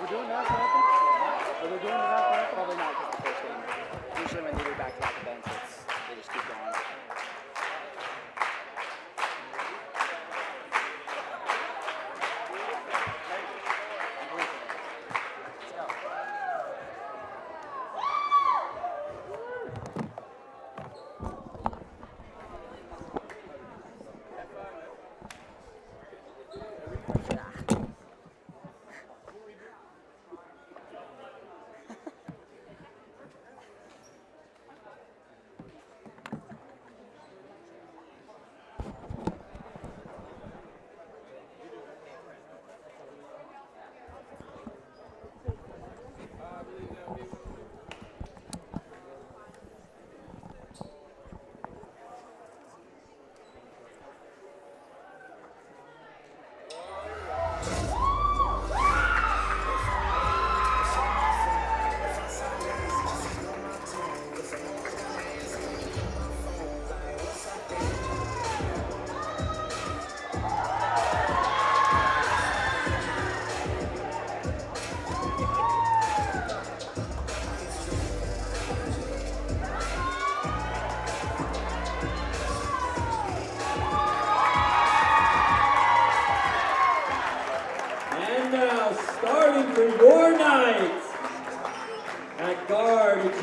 ever doing that happen? Are they doing that happen? Probably not because the first game. Usually when they do back-to-back events, they just keep going.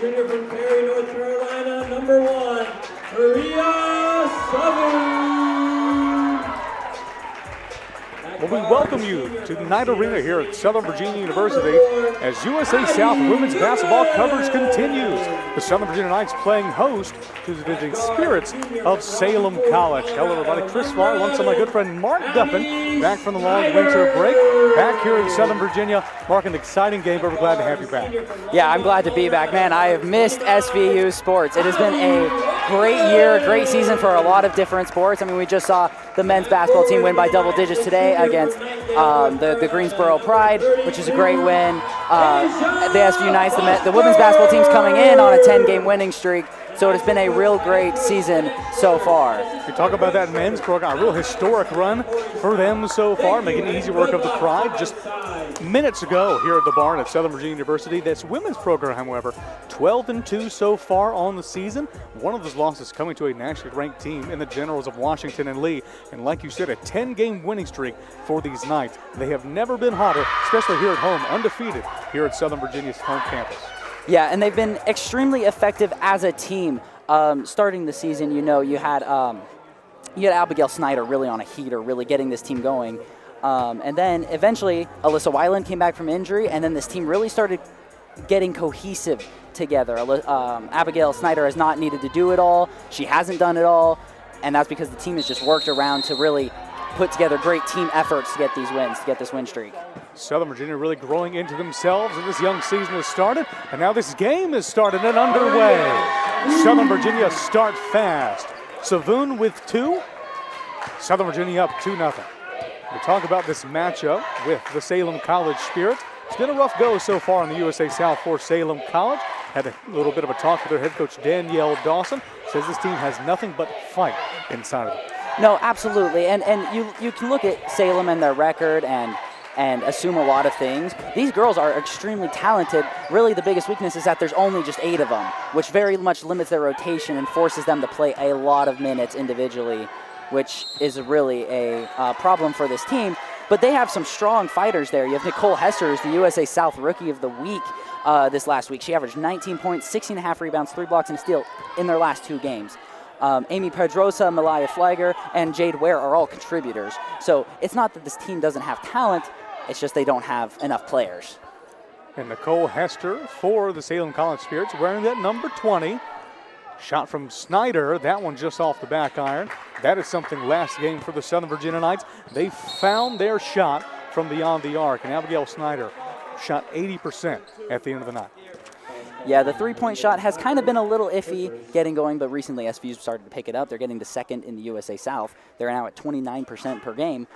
Junior from Perry, North Carolina, number 1, Maria Southern. Well, we welcome you to the Night Arena here at Southern Virginia University as USA South women's basketball coverage continues. The Southern Virginia Knights playing host to the visiting Spirits of Salem College. Hello, everybody. Chris Fly, alongside my good friend Mark Duffin, back from the long winter break, back here in Southern Virginia. Mark, an exciting game, but we're glad to have you back. Yeah, I'm glad to be back, man. I have missed SVU sports. It has been a great year, a great season for a lot of different sports. I mean, we just saw the men's basketball team win by double digits today against the Greensboro Pride, which is a great win. The SVU Knights, the women's basketball team's coming in on a 10-game winning streak. So it has been a real great season so far. We talk about that men's program, a real historic run for them so far, making easy work of the Pride. Just minutes ago here at the barn at Southern Virginia University. This women's program, however, 12-2 so far on the season. One of those losses coming to a nationally ranked team in the Generals of Washington and Lee. And like you said, a 10-game winning streak for these Knights. They have never been hotter, especially here at home, undefeated here at Southern Virginia's home campus. Yeah, and they've been extremely effective as a team. Starting the season, you had Abigail Snyder really on a heater, really getting this team going. And then eventually, Alyssa Weiland came back from injury, and then this team really started getting cohesive together. Abigail Snyder has not needed to do it all. She hasn't done it all, and that's because the team has just worked around to really put together great team efforts to get these wins, to get this win streak. Southern Virginia really growing into themselves, and this young season has started, and now this game has started and underway. Southern Virginia start fast. Savoon with 2. Southern Virginia up 2-0. We talk about this matchup with the Salem College Spirits. It's been a rough go so far in the USA South for Salem College. Had a little bit of a talk with their head coach, Danielle Dawson. Says this team has nothing but fight inside of it. No, absolutely, and you can look at Salem and their record and assume a lot of things. These girls are extremely talented. Really, the biggest weakness is that there's only just 8 of them, which very much limits their rotation and forces them to play a lot of minutes individually, which is really a problem for this team. But they have some strong fighters there. You have Nicole Hester, who's the USA South Rookie of the Week this last week. She averaged 19 points, 16.5 rebounds, 3 blocks, and a steal in their last 2 games. Amy Pedrosa, Malaya Flagger, and Jade Ware are all contributors. So it's not that this team doesn't have talent, it's just they don't have enough players. And Nicole Hester for the Salem College Spirits wearing that number 20. Shot from Snyder, that one just off the back iron. That is something last game for the Southern Virginia Knights. They found their shot from beyond the arc, and Abigail Snyder shot 80% at the end of the night. Yeah, the three-point shot has kind of been a little iffy getting going, but recently SVU's started to pick it up. They're getting to second in the USA South. They're now at 29% per game,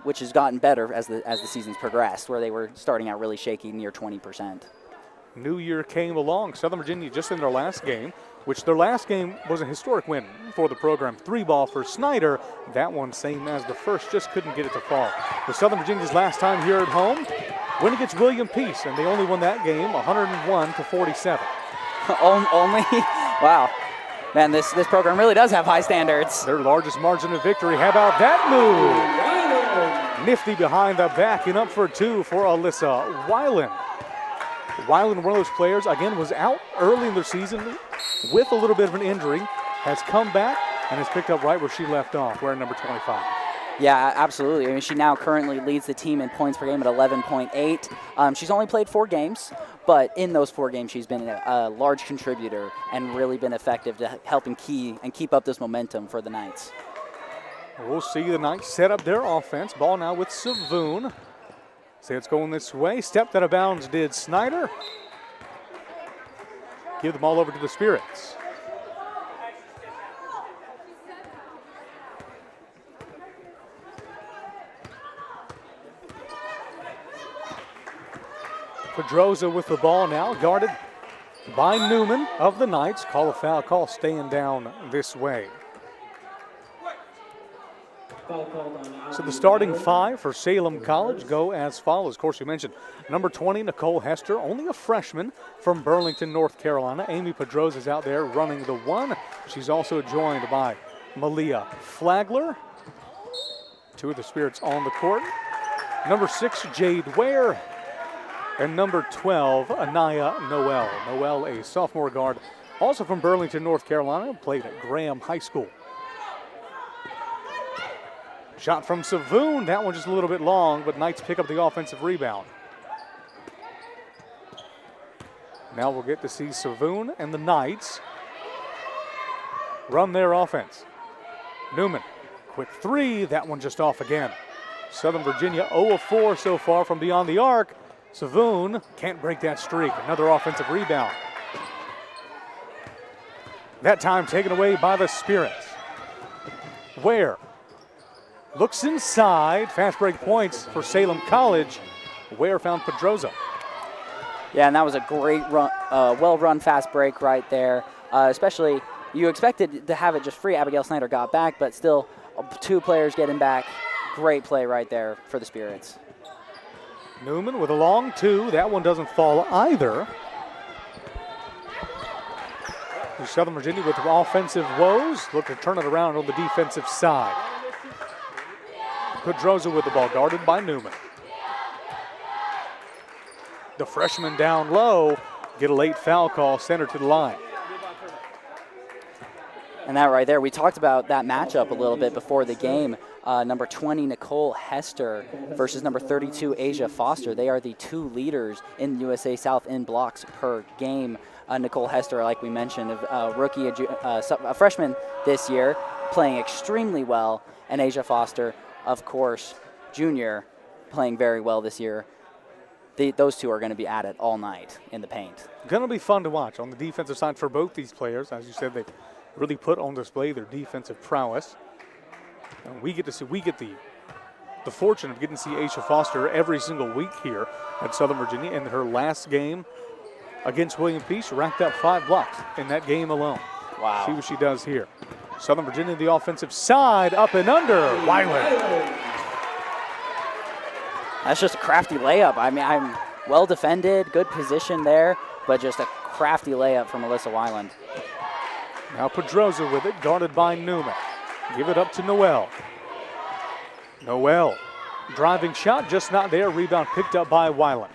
which has gotten better as the season's progressed, where they were starting out really shaky near 20%. New year came along. Southern Virginia just in their last game, which their last game was a historic win for the program. 3-ball for Snyder. That one same as the first, just couldn't get it to fall. The Southern Virginia's last time here at home, win against William Peace, and they only won that game 101-47. Only? Wow. Man, this program really does have high standards. Their largest margin of victory. How about that move? Nifty behind the back and up for two for Alyssa Weiland. Weiland, one of those players, again, was out early in the season with a little bit of an injury, has come back and has picked up right where she left off, wearing number 25. Yeah, absolutely. I mean, she now currently leads the team in points per game at 11.8. She's only played 4 games, but in those 4 games, she's been a large contributor and really been effective to helping keep up this momentum for the Knights. We'll see the Knights set up their offense. Ball now with Savoon. Say it's going this way. Stepped out of bounds did Snyder. Give the ball over to the Spirits. Pedroza with the ball now, guarded by Newman of the Knights. Call a foul call, staying down this way. So the starting 5 for Salem College go as follows. Of course, we mentioned number 20, Nicole Hester, only a freshman from Burlington, North Carolina. Amy Pedroza is out there running the 1. She's also joined by Malia Flagler. 2 of the Spirits on the court. Number 6, Jade Ware. And number 12, Anaya Noel. Noel, a sophomore guard, also from Burlington, North Carolina, played at Graham High School. Shot from Savoon, that one just a little bit long, but Knights pick up the offensive rebound. Now we'll get to see Savoon and the Knights run their offense. Newman, quick 3, that one just off again. Southern Virginia 0 of 4 so far from beyond the arc. Savoon can't break that streak. Another offensive rebound. That time taken away by the Spirits. Ware looks inside. Fast break points for Salem College. Ware found Pedroza. Yeah, and that was a great run, well-run fast break right there. Especially, you expected to have it just free. Abigail Snyder got back, but still 2 players getting back. Great play right there for the Spirits. Newman with a long 2. That one doesn't fall either. Southern Virginia with offensive woes. Look to turn it around on the defensive side. Pedroza with the ball, guarded by Newman. The freshman down low, get a late foul call, send her to the line. And that right there, we talked about that matchup a little bit before the game. Number 20, Nicole Hester versus number 32, Asia Foster. They are the 2 leaders in USA South in blocks per game. Nicole Hester, like we mentioned, a rookie, a freshman this year, playing extremely well. And Asia Foster, of course, junior, playing very well this year. Those 2 are going to be at it all night in the paint. Going to be fun to watch on the defensive side for both these players. As you said, they really put on display their defensive prowess. And we get the fortune of getting to see Aisha Foster every single week here at Southern Virginia. In her last game against William Peace, racked up 5 blocks in that game alone. Wow. See what she does here. Southern Virginia, the offensive side, up and under. Weiland. That's just a crafty layup. I mean, I'm well defended, good position there, but just a crafty layup from Alyssa Weiland. Now Pedroza with it, guarded by Newman. Give it up to Noel. Noel, driving shot, just not there. Rebound picked up by Weiland.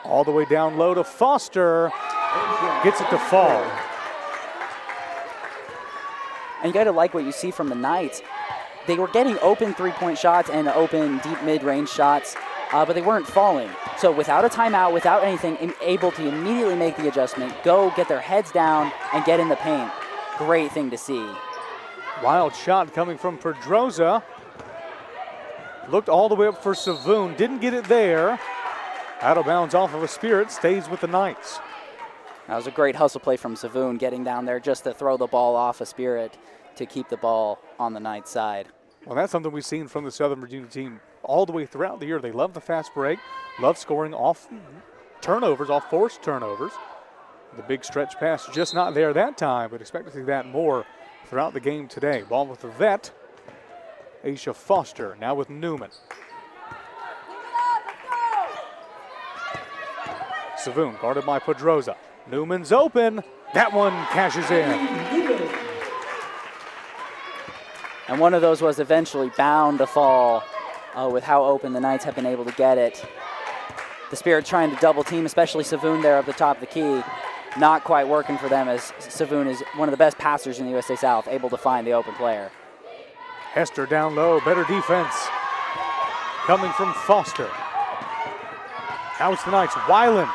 All the way down low to Foster. Gets it to fall. And you got to like what you see from the Knights. They were getting open 3-point shots and open deep mid-range shots, but they weren't falling. So without a timeout, without anything, able to immediately make the adjustment, go get their heads down and get in the paint. Great thing to see. Wild shot coming from Pedroza. Looked all the way up for Savoon. Didn't get it there. Out of bounds off of a Spirit. Stays with the Knights. That was a great hustle play from Savoon, getting down there just to throw the ball off a Spirit to keep the ball on the Knights side. Well, that's something we've seen from the Southern Virginia team all the way throughout the year. They love the fast break, love scoring off turnovers, off forced turnovers. The big stretch pass just not there that time, but expect to see that more throughout the game today. Ball with the vet, Aisha Foster, now with Newman. Savoon guarded by Pedroza. Newman's open. That one cashes in. And one of those was eventually bound to fall with how open the Knights have been able to get it. The Spirit trying to double team, especially Savoon there up the top of the key. Not quite working for them, as Savoon is one of the best passers in the USA South, able to find the open player. Hester down low, better defense coming from Foster. Now it's the Knights. Weiland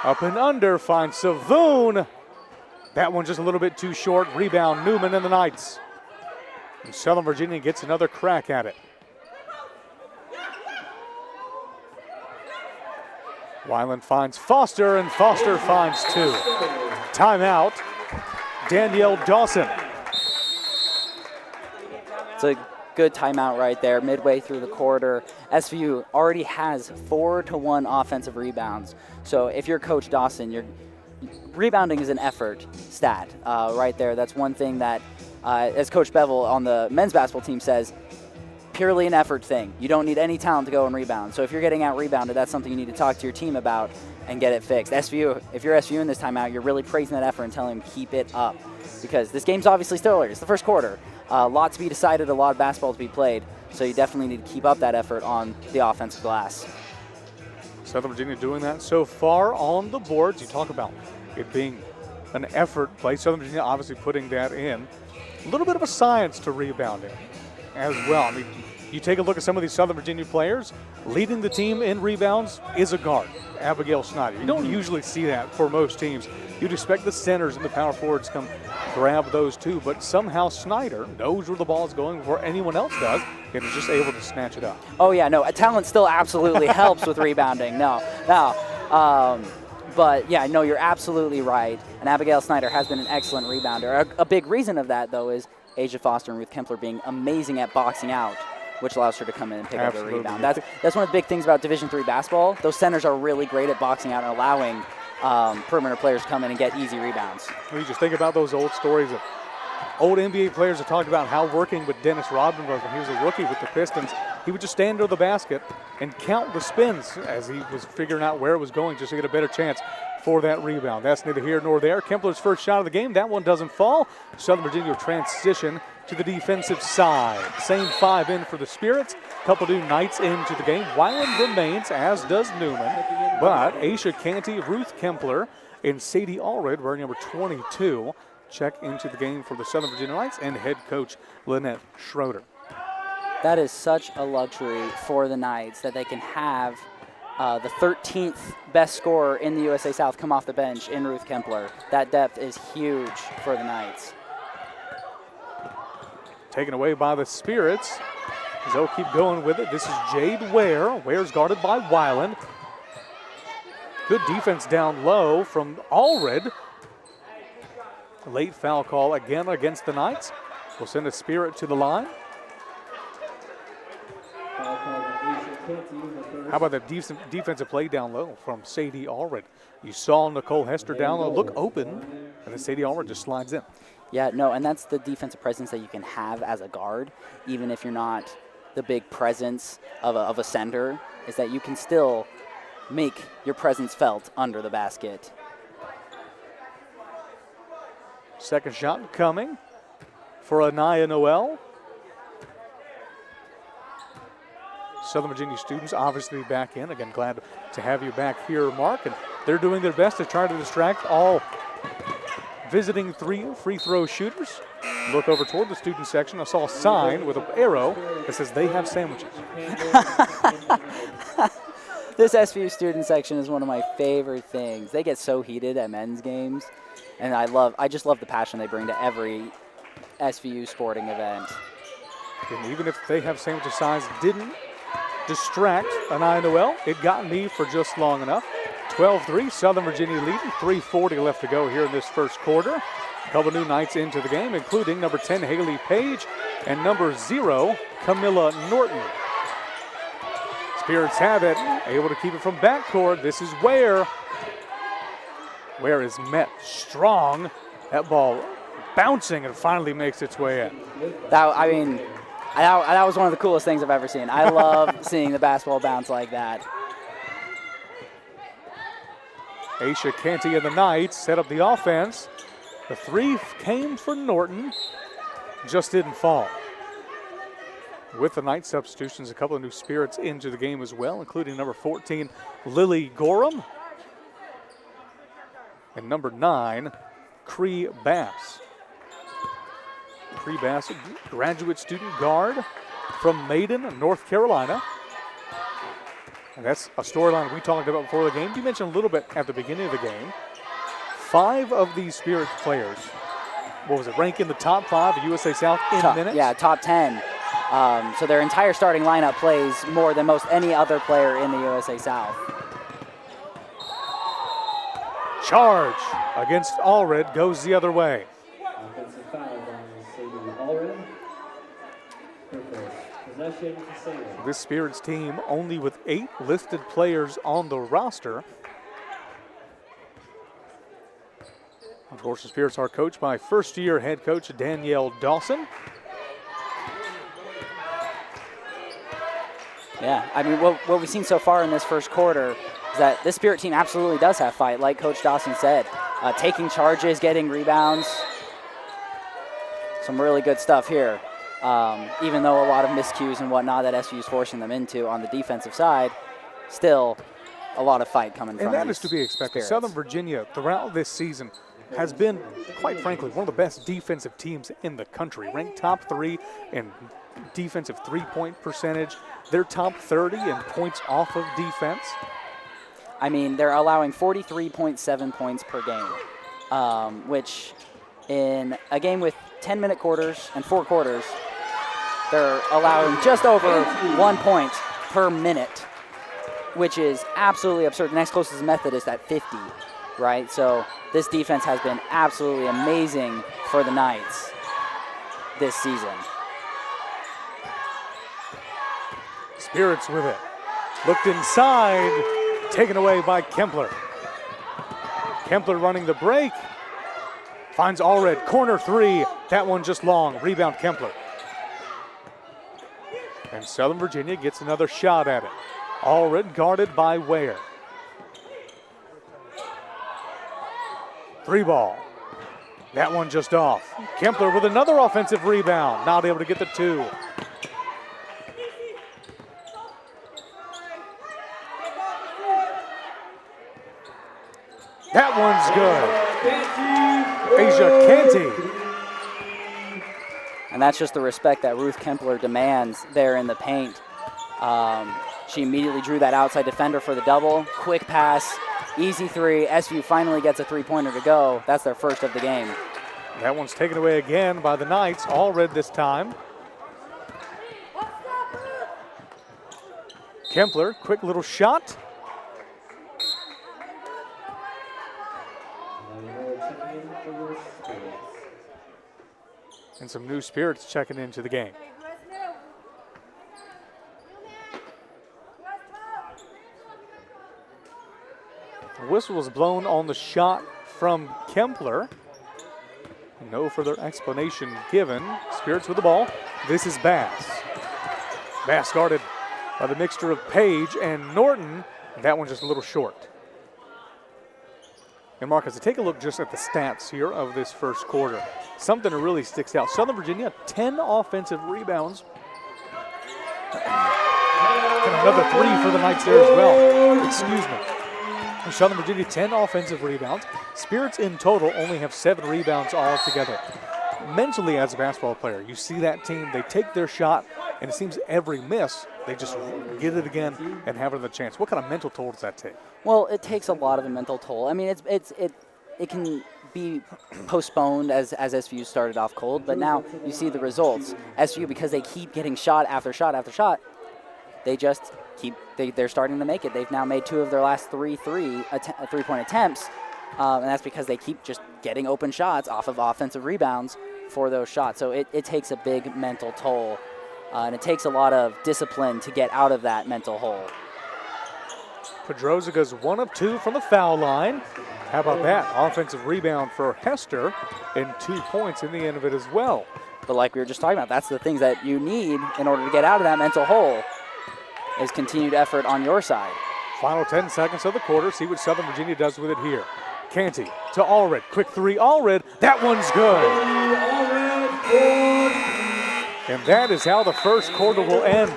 up and under, finds Savoon. That one just a little bit too short. Rebound, Newman and the Knights. And Southern Virginia gets another crack at it. Weiland finds Foster, and Foster finds two. Timeout, Danielle Dawson. It's a good timeout right there, midway through the quarter. SVU already has 4-to-1 offensive rebounds. So if you're Coach Dawson, rebounding is an effort stat right there. That's one thing that, as Coach Bevel on the men's basketball team says, purely an effort thing. You don't need any talent to go and rebound. So if you're getting out rebounded, that's something you need to talk to your team about and get it fixed. SVU, if you're SVU in this timeout, you're really praising that effort and telling them keep it up, because this game's obviously still early. It's the first quarter. A lot to be decided, a lot of basketball to be played. So you definitely need to keep up that effort on the offensive glass. Southern Virginia doing that so far on the boards. You talk about it being an effort play. Southern Virginia obviously putting that in. A little bit of a science to rebounding as well. I mean, you take a look at some of these Southern Virginia players, leading the team in rebounds is a guard, Abigail Snyder. You don't usually see that for most teams. You'd expect the centers and the power forwards to come grab those two, but somehow Snyder knows where the ball is going before anyone else does and is just able to snatch it up. Oh yeah, no, talent still absolutely helps with rebounding. But yeah, no, you're absolutely right. And Abigail Snyder has been an excellent rebounder. A big reason of that, though, is Asia Foster and Ruth Kempler being amazing at boxing out, which allows her to come in and pick up the rebound. That's one of the big things about Division III basketball. Those centers are really great at boxing out and allowing perimeter players to come in and get easy rebounds. You just think about those old stories of old NBA players that talked about how working with Dennis Rodman was when he was a rookie with the Pistons. He would just stand under the basket and count the spins as he was figuring out where it was going just to get a better chance for that rebound. That's neither here nor there. Kempler's first shot of the game, that one doesn't fall. Southern Virginia will transition to the defensive side. Same five in for the Spirits. Couple new Knights into the game. Weiland remains, as does Newman. But Aisha Canty, Ruth Kempler, and Sadie Allred, wearing number 22, check into the game for the Southern Virginia Knights and head coach Lynette Schroeder. That is such a luxury for the Knights that they can have the 13th best scorer in the USA South come off the bench in Ruth Kempler. That depth is huge for the Knights. Taken away by the Spirits. As they'll keep going with it. This is Jade Ware. Ware's guarded by Weiland. Good defense down low from Allred. Late foul call again against the Knights. We'll send a Spirit to the line. How about that defensive play down low from Sadie Allred? You saw Nicole Hester down low look open, and then Sadie Allred just slides in. Yeah, no, and that's the defensive presence that you can have as a guard, even if you're not the big presence of a center, is that you can still make your presence felt under the basket. Second shot coming for Anaya Noel. Southern Virginia students obviously back in. Again, glad to have you back here, Mark. And they're doing their best to try to distract all visiting three free throw shooters. Look over toward the student section. I saw a sign with an arrow that says they have sandwiches. This SVU student section is one of my favorite things. They get so heated at men's games, and I just love the passion they bring to every SVU sporting event. And even if they have sandwiches signs, didn't distract Anaya Noel. It got me for just long enough. 12-3, Southern Virginia leading. 3:40 left to go here in this first quarter. A couple new Knights into the game, including number 10, Haley Page, and number 0, Camilla Norton. Spirits have it, able to keep it from backcourt. This is Ware. Ware is met strong. That ball bouncing and finally makes its way in. That was one of the coolest things I've ever seen. I love seeing the basketball bounce like that. Aisha Canty and the Knights set up the offense. The three came for Norton, just didn't fall. With the Knights substitutions, a couple of new spirits into the game as well, including number 14, Lily Gorham, and number 9, Cree Bass. Cree Bass, a graduate student guard from Maiden, North Carolina. And that's a storyline we talked about before the game. You mentioned a little bit at the beginning of the game. 5 of these Spirits players, rank in the top 5 of USA South in minutes? Yeah, top 10. So their entire starting lineup plays more than most any other player in the USA South. Charge against Allred goes the other way. Offensive foul on Sadie Allred. Her first possession to Salem. This Spirits team only with 8 listed players on the roster. Of course, the Spirits are coached by first-year head coach Danielle Dawson. Yeah, I mean, what we've seen so far in this first quarter is that this Spirit team absolutely does have fight, like Coach Dawson said. Taking charges, getting rebounds. Some really good stuff here. Even though a lot of miscues and whatnot that SU is forcing them into on the defensive side, still a lot of fight coming from And that is to be expected. Spirits. Southern Virginia, throughout this season, has been, quite frankly, one of the best defensive teams in the country. Ranked top 3 in defensive three-point percentage. They're top 30 in points off of defense. I mean, they're allowing 43.7 points per game, which in a game with 10-minute quarters and 4 quarters, they're allowing just over 1 point per minute, which is absolutely absurd. The next closest method is at 50, right? So this defense has been absolutely amazing for the Knights this season. Spirits with it. Looked inside, taken away by Kempler. Kempler running the break. Finds Allred, corner 3. That one just long. Rebound Kempler. And Southern Virginia gets another shot at it. Allred guarded by Ware. 3 ball. That one just off. Kempler with another offensive rebound. Not able to get the 2. That one's good. Asia Canty. And that's just the respect that Ruth Kempler demands there in the paint. She immediately drew that outside defender for the double. Quick pass, easy 3. SU finally gets a 3-pointer to go. That's their first of the game. That one's taken away again by the Knights. Allred this time. Kempler, quick little shot. And some new Spirits checking into the game. The whistle was blown on the shot from Kempler. No further explanation given. Spirits with the ball. This is Bass. Bass guarded by the mixture of Page and Norton. That one just a little short. And Marcus, take a look just at the stats here of this first quarter. Something that really sticks out. Southern Virginia, 10 offensive rebounds. And another 3 for the Knights there as well. Excuse me. Southern Virginia, 10 offensive rebounds. Spirits in total only have 7 rebounds altogether. Mentally, as a basketball player, you see that team, they take their shot, and it seems every miss, they just get it again and have another chance. What kind of mental toll does that take? Well, it takes a lot of a mental toll. I mean, it can be postponed as SVU started off cold, but now you see the results. SVU, because they keep getting shot after shot after shot, they just they're starting to make it. They've now made 2 of their last 3 three-point attempts, and that's because they keep just getting open shots off of offensive rebounds for those shots. So it takes a big mental toll, and it takes a lot of discipline to get out of that mental hole. Pedroza goes 1 of 2 from the foul line. How about that? Offensive rebound for Hester and 2 points in the end of it as well. But like we were just talking about, that's the things that you need in order to get out of that mental hole is continued effort on your side. Final 10 seconds of the quarter. See what Southern Virginia does with it here. Canty to Allred. Quick three, Allred. That one's good. And that is how the first quarter will end.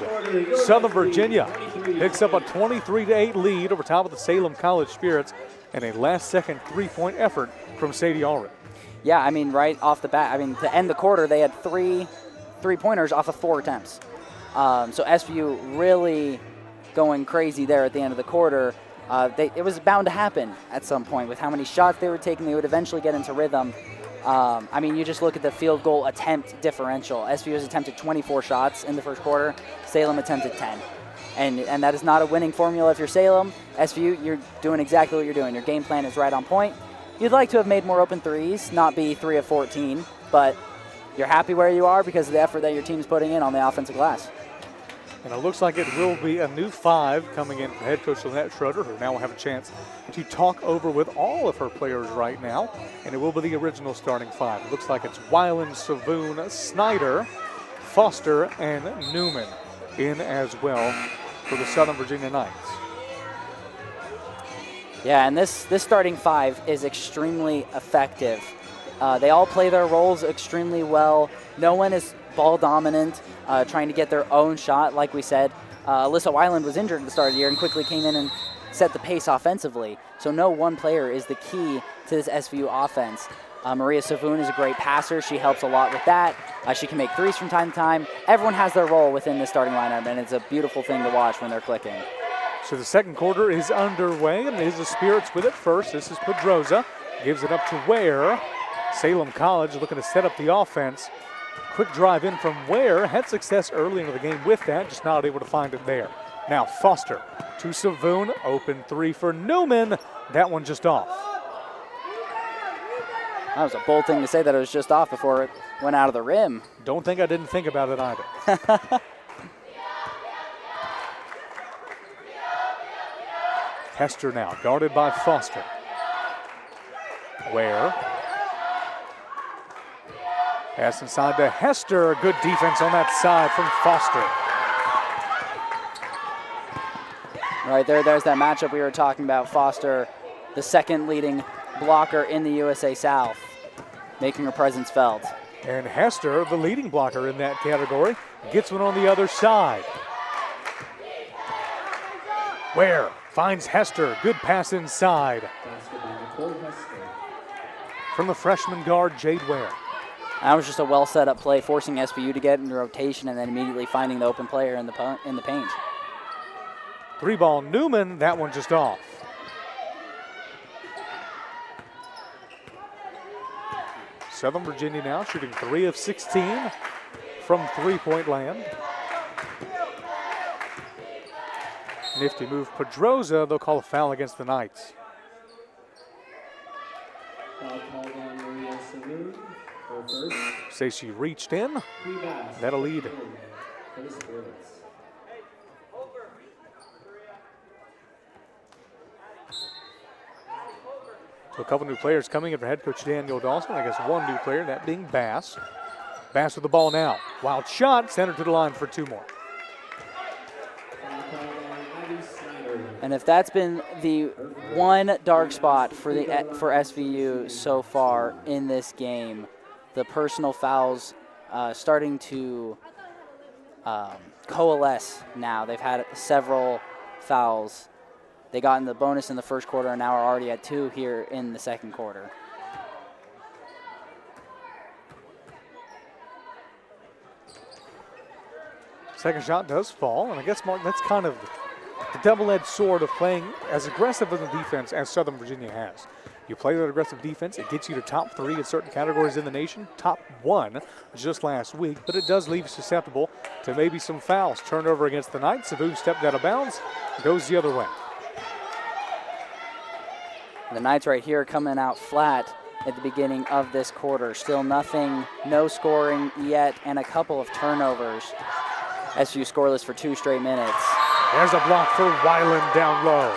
Southern Virginia picks up a 23-8 lead over top of the Salem College Spirits and a last-second three-point effort from Sadie Allred. Yeah, I mean, right off the bat, I mean, to end the quarter, they had three three-pointers off of 4 attempts. So SVU really going crazy there at the end of the quarter. It was bound to happen at some point with how many shots they were taking. They would eventually get into rhythm. I mean, you just look at the field goal attempt differential. SVU has attempted 24 shots in the first quarter. Salem attempted 10. And that is not a winning formula if you're Salem. SVU, you're doing exactly what you're doing. Your game plan is right on point. You'd like to have made more open threes, not be 3 of 14, but you're happy where you are because of the effort that your team's putting in on the offensive glass. And it looks like it will be a new 5 coming in from head coach Lynette Schroeder, who now will have a chance to talk over with all of her players right now. And it will be the original starting 5. It looks like it's Weiland, Savoon, Snyder, Foster, and Newman in as well for the Southern Virginia Knights. Yeah, and this starting 5 is extremely effective. They all play their roles extremely well. No one is ball dominant, trying to get their own shot. Like we said, Alyssa Weiland was injured at the start of the year and quickly came in and set the pace offensively. So no one player is the key to this SVU offense. Maria Savoon is a great passer. She helps a lot with that. She can make threes from time to time. Everyone has their role within the starting lineup, and it's a beautiful thing to watch when they're clicking. So the second quarter is underway, and it is the Spirits with it first. This is Pedroza. Gives it up to Ware. Salem College looking to set up the offense. Quick drive in from Ware. Had success early into the game with that, just not able to find it there. Now Foster to Savoon. Open 3 for Newman. That one just off. That was a bold thing to say that it was just off before it went out of the rim. Don't think I didn't think about it either. Hester now, guarded by Foster. Ware. Pass inside to Hester. Good defense on that side from Foster. Right there's that matchup we were talking about. Foster, the second leading blocker in the USA South, making her presence felt. And Hester, the leading blocker in that category, gets one on the other side. Ware finds Hester. Good pass inside. From the freshman guard, Jade Ware. That was just a well set up play, forcing SVU to get into rotation and then immediately finding the open player in the paint. 3-ball Newman, that one just off. Southern Virginia now shooting 3 of 16 from three-point land. Nifty move, Pedroza. They'll call a foul against the Knights. Foul called on Maria Savoon for first. Say she reached in. That'll lead. For the Spirits. So a couple new players coming in for head coach Daniel Dawson. I guess one new player, that being Bass. Bass with the ball now. Wild shot, center to the line for 2 more. And if that's been the one dark spot for SVU so far in this game, the personal fouls starting to coalesce now. They've had several fouls. They got in the bonus in the first quarter and now are already at 2 here in the second quarter. Second shot does fall, and I guess, Mark, that's kind of the double-edged sword of playing as aggressive of a defense as Southern Virginia has. You play that aggressive defense, it gets you to top 3 in certain categories in the nation, top 1 just last week, but it does leave you susceptible to maybe some fouls. Turnover against the Knights. Savoon stepped out of bounds, goes the other way. The Knights right here coming out flat at the beginning of this quarter. Still nothing, no scoring yet, and a couple of turnovers. SVU scoreless for 2 straight minutes. There's a block for Weiland down low.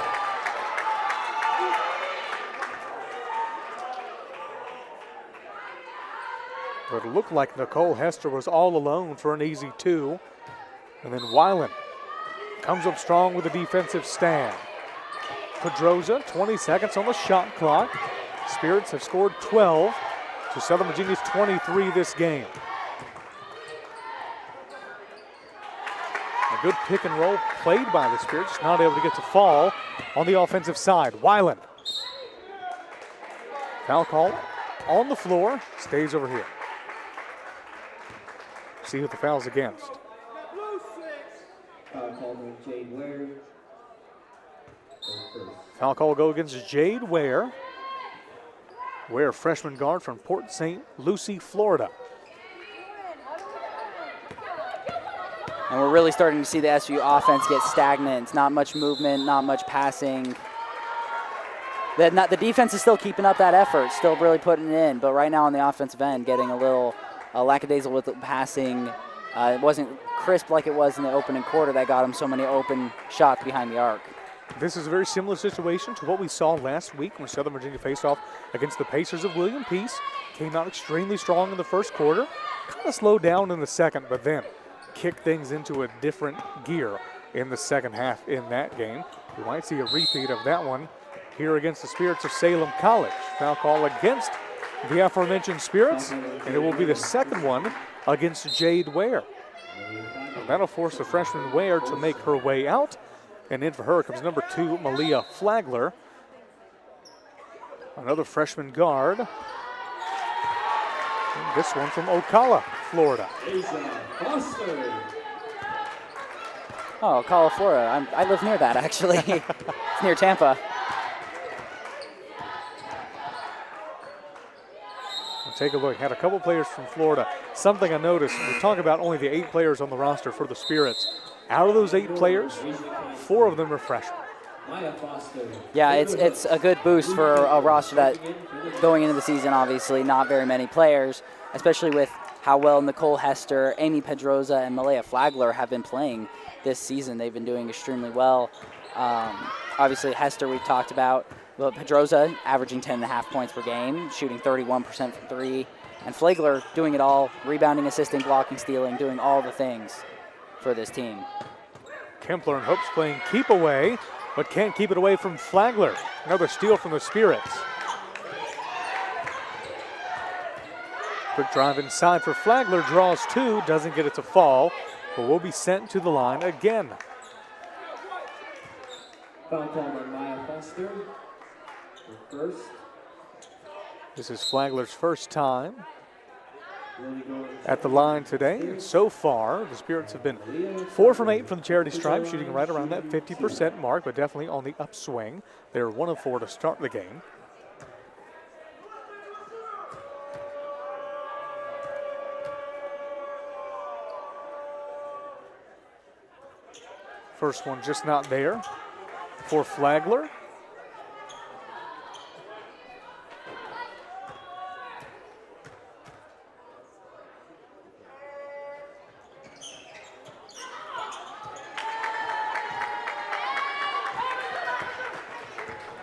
But it looked like Nicole Hester was all alone for an easy 2. And then Weiland comes up strong with a defensive stand. Pedroza, 20 seconds on the shot clock. Spirits have scored 12 to Southern Virginia's 23 this game. A good pick and roll played by the Spirits, not able to get to fall on the offensive side. Weiland. Foul call on the floor, stays over here. See who the foul's against. Foul called on Jade Ware. Foul call will go against Jade Ware. Ware, freshman guard from Port St. Lucie, Florida. And we're really starting to see the SVU offense get stagnant. It's not much movement, not much passing. The defense is still keeping up that effort, still really putting it in. But right now on the offensive end, getting a little lackadaisical with the passing. It wasn't crisp like it was in the opening quarter that got them so many open shots behind the arc. This is a very similar situation to what we saw last week when Southern Virginia faced off against the Pacers of William Peace. Came out extremely strong in the first quarter, kind of slowed down in the second, but then kicked things into a different gear in the second half in that game. We might see a repeat of that one here against the Spirits of Salem College. Foul call against the aforementioned Spirits, and it will be the second one against Jade Ware. And that'll force the freshman Ware to make her way out. And in for her comes number 2, Malia Flagler. Another freshman guard. And this one from Ocala, Florida. Oh, Ocala, Florida. I live near that, actually. It's near Tampa. Take a look. Had a couple players from Florida. Something I noticed, we talk about only the 8 players on the roster for the Spirits. Out of those 8 players, 4 of them are freshmen. Yeah, it's a good boost for a roster that going into the season, obviously not very many players, especially with how well Nicole Hester, Amy Pedroza, and Malaya Flagler have been playing this season. They've been doing extremely well. Obviously, Hester we've talked about. But Pedroza averaging 10.5 points per game, shooting 31% from 3. And Flagler doing it all, rebounding, assisting, blocking, stealing, doing all the things for this team. Kempler and Hopes playing keep away, but can't keep it away from Flagler. Another steal from the Spirits. Quick drive inside for Flagler, draws 2, doesn't get it to fall, but will be sent to the line again. Foul call on Maya Foster. First. This is Flagler's first time at the line today. And so far, the Spirits have been 4 from 8 from the charity stripe, shooting right around that 50% mark, but definitely on the upswing. They're 1 of 4 to start the game. First one just not there for Flagler.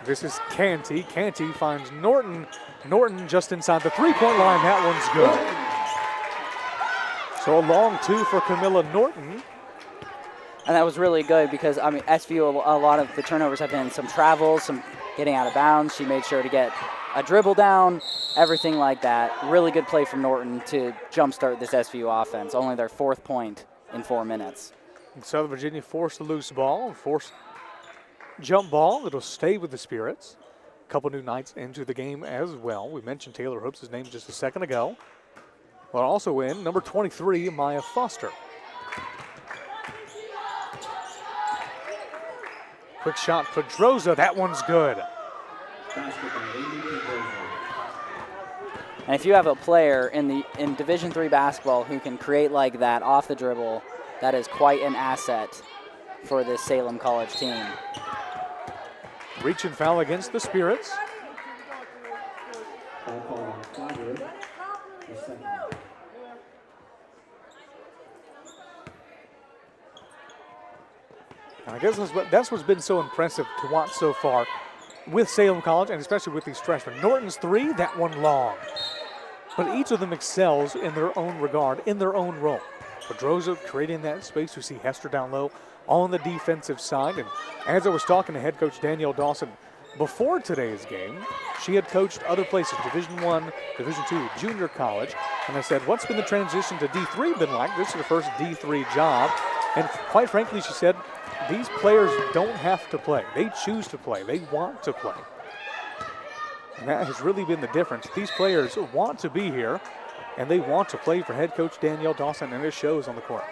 This is Canty. Canty finds Norton. Norton just inside the 3-point line. That one's good. So a long 2 for Camilla Norton. And that was really good because, I mean, SVU, a lot of the turnovers have been some travels, some getting out of bounds. She made sure to get a dribble down, everything like that. Really good play from Norton to jumpstart this SVU offense. Only their 4th point in 4 minutes. And Southern Virginia forced a loose ball, forced jump ball. It'll stay with the Spirits. A couple new Knights into the game as well. We mentioned Taylor Hopes' name just a second ago. But also in number 23, Maya Foster. Quick shot, Pedroza. That one's good. And if you have a player in Division III basketball who can create like that off the dribble, that is quite an asset for this Salem College team. Reach and foul against the Spirits. And I guess that's what's been so impressive to watch so far with Salem College, and especially with these freshmen. Norton's 3, that one long. But each of them excels in their own regard, in their own role. Pedroza creating that space. We see Hester down low on the defensive side. And as I was talking to head coach Danielle Dawson before today's game, she had coached other places, Division I, Division II, junior college. And I said, what's been the transition to D3 been like? This is her first D3 job. And quite frankly, she said, these players don't have to play. They choose to play. They want to play. And that has really been the difference. These players want to be here, and they want to play for head coach Danielle Dawson, and it shows on the court.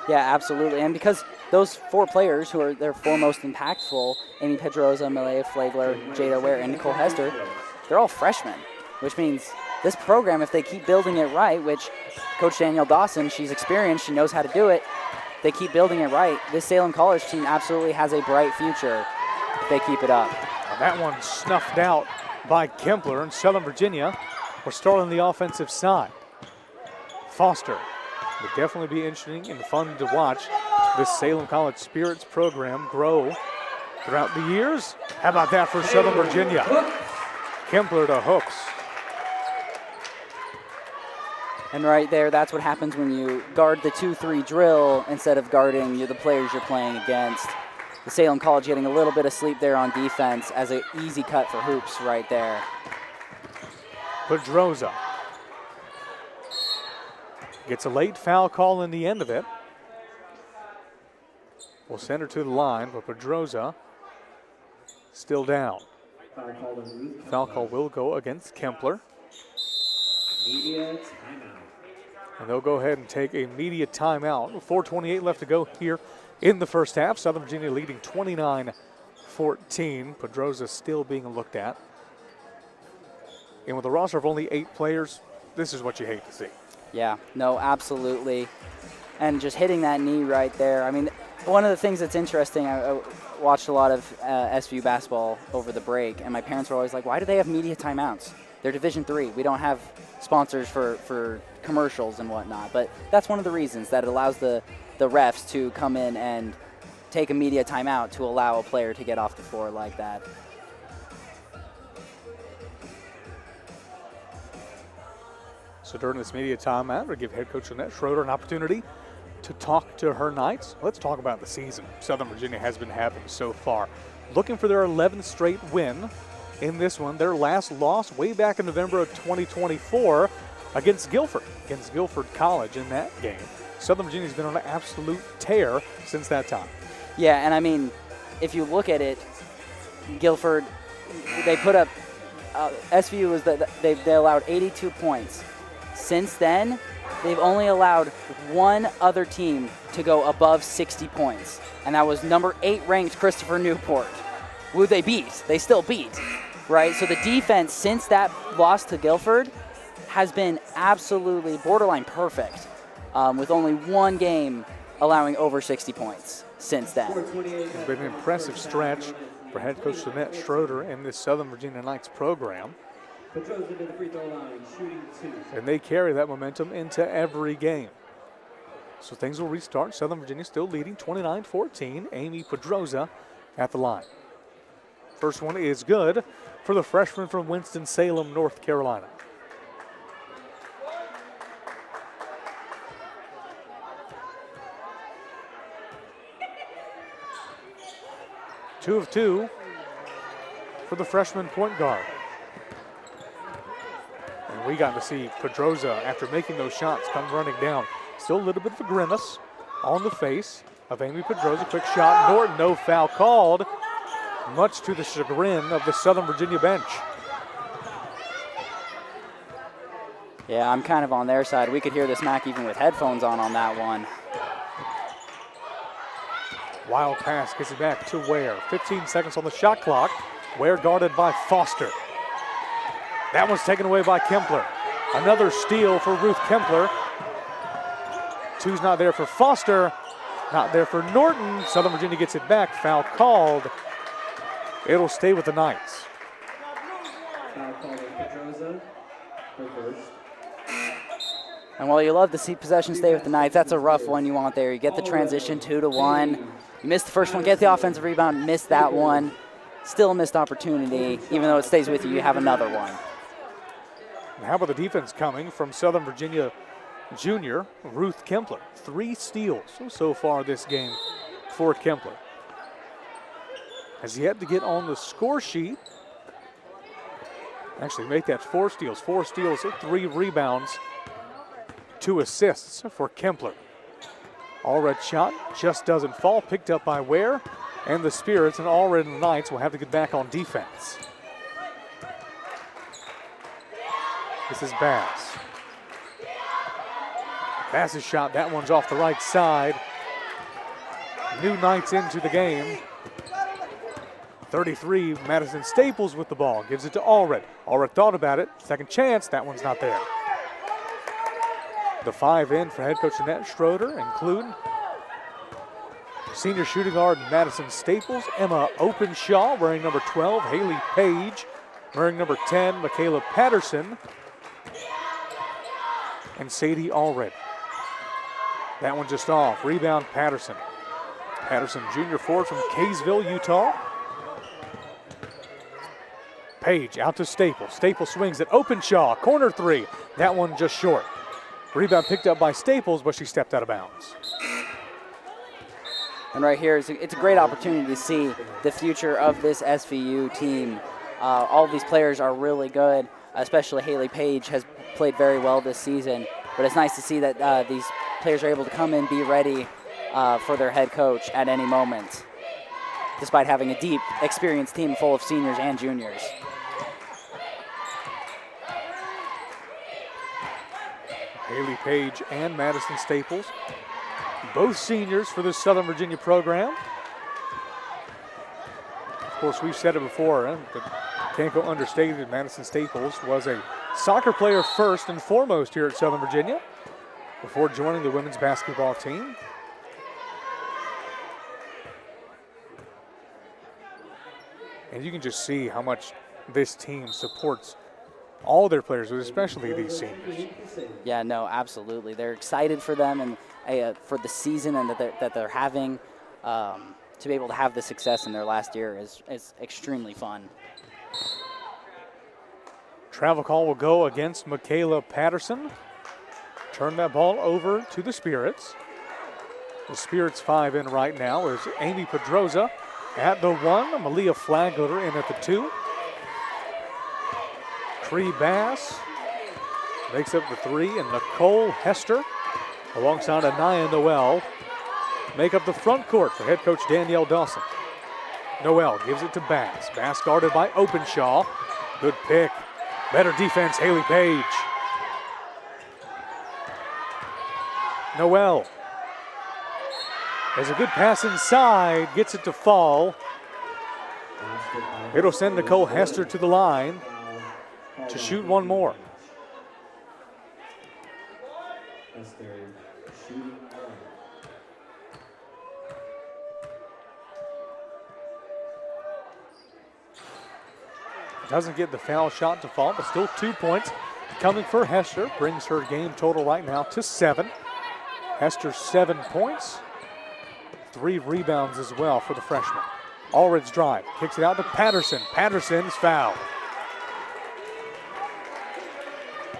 Yeah, absolutely. And because those 4 players who are their 4 most impactful, Amy Pedroza, Malaya Flagler, Jada Ware, and Nicole Hester, they're all freshmen, which means this program, if they keep building it right, which Coach Danielle Dawson, she's experienced, she knows how to do it, they keep building it right, this Salem College team absolutely has a bright future if they keep it up. Now that one snuffed out by Kempler, and Southern Virginia will start on the offensive side. Foster would definitely be interesting and fun to watch this Salem College Spirits program grow throughout the years. How about that for Southern Virginia? Kempler to hooks. And right there, that's what happens when you guard the 2-3 drill instead of guarding the players you're playing against. The Salem College getting a little bit of sleep there on defense as an easy cut for hoops right there. Pedroza gets a late foul call in the end of it. We'll send her to the line, but Pedroza still down. Foul call will go against Kempler. Media timeout. And they'll go ahead and take a media timeout. 4:28 left to go here in the first half. Southern Virginia leading 29-14. Pedroza still being looked at. And with a roster of only 8 players, this is what you hate to see. Yeah, no, absolutely. And just hitting that knee right there. I mean, one of the things that's interesting, I watched a lot of SVU basketball over the break, and my parents were always like, why do they have media timeouts? They're Division III. We don't have sponsors for commercials and whatnot. But that's one of the reasons that it allows the refs to come in and take a media timeout to allow a player to get off the floor like that. So during this media timeout, we'll give head coach Lynette Schroeder an opportunity to talk to her Knights. Let's talk about the season Southern Virginia has been having so far. Looking for their 11th straight win in this one. Their last loss way back in November of 2024 against Guilford College in that game. Southern Virginia's been on an absolute tear since that time. Yeah, and I mean, if you look at it, Guilford, they put up, SVU was they allowed 82 points. Since then, they've only allowed one other team to go above 60 points, and that was number 8 ranked Christopher Newport, who they beat. They still beat, right? So the defense since that loss to Guilford has been absolutely borderline perfect, with only one game allowing over 60 points since then. It's been an impressive stretch for head coach Lynette Schroeder in this Southern Virginia Knights program. And they carry that momentum into every game. So things will restart. Southern Virginia still leading 29-14. Amy Pedroza at the line. First one is good for the freshman from Winston-Salem, North Carolina. Two of two for the freshman point guard. And we got to see Pedroza, after making those shots, come running down. Still a little bit of a grimace on the face of Amy Pedroza. Quick shot, Norton, no foul called, much to the chagrin of the Southern Virginia bench. Yeah, I'm kind of on their side. We could hear this Mac even with headphones on that one. Wild pass gets it back to Ware. 15 seconds on the shot clock. Ware guarded by Foster. That one's taken away by Kempler. Another steal for Ruth Kempler. Two's not there for Foster. Not there for Norton. Southern Virginia gets it back. Foul called. It'll stay with the Knights. Foul called on Pedroza for first. And while you love to see possession stay with the Knights, that's a rough one you want there. You get the transition 2-1. You missed the first one, get the offensive rebound, missed that one. Still a missed opportunity. Even though it stays with you, you have another one. And how about the defense coming from Southern Virginia junior, Ruth Kempler. 3 steals so far this game for Kempler. Has yet to get on the score sheet. Actually, make that 4 steals. 4 steals, 3 rebounds, 2 assists for Kempler. Allred shot just doesn't fall, picked up by Ware. And the Spirits and Allred and the Knights will have to get back on defense. This is Bass. Bass's shot, that one's off the right side. New Knights into the game. 33, Madison Staples with the ball, gives it to Allred. Allred thought about it, second chance, that one's not there. The 5 in for head coach Annette Schroeder include senior shooting guard Madison Staples, Emma Openshaw wearing number 12, Haley Page wearing number 10, Michaela Patterson, and Sadie Allred. That one just off. Rebound Patterson. Patterson, junior forward from Kaysville, Utah. Page out to Staples. Staples swings at Openshaw. Corner 3. That one just short. Rebound picked up by Staples, but she stepped out of bounds. And right here, it's a great opportunity to see the future of this SVU team. All of these players are really good, especially Haley Page has played very well this season. But it's nice to see that these players are able to come in, be ready for their head coach at any moment, despite having a deep, experienced team full of seniors and juniors. Haley Page and Madison Staples, both seniors for this Southern Virginia program. Of course, we've said it before, but can't go understated. Madison Staples was a soccer player first and foremost here at Southern Virginia before joining the women's basketball team. And you can just see how much this team supports all their players, especially these seniors. Yeah, no, absolutely. They're excited for them and for the season and that they're having. To be able to have the success in their last year is extremely fun. Travel call will go against Michaela Patterson. Turn that ball over to the Spirits. The Spirits 5 in right now is Amy Pedroza at the 1, Malia Flagler in at the 2. Cree Bass makes up the 3, and Nicole Hester alongside Anaya Noel make up the front court for head coach Danielle Dawson. Noel gives it to Bass. Bass guarded by Openshaw. Good pick. Better defense, Haley Page. Noel. There's a good pass inside, gets it to fall. It'll send Nicole Hester to the line to shoot one more. Doesn't get the foul shot to fall, but still 2 points coming for Hester. Brings her game total right now to 7. Hester 7 points, 3 rebounds as well for the freshman. Allred's drive, kicks it out to Patterson. Patterson is fouled.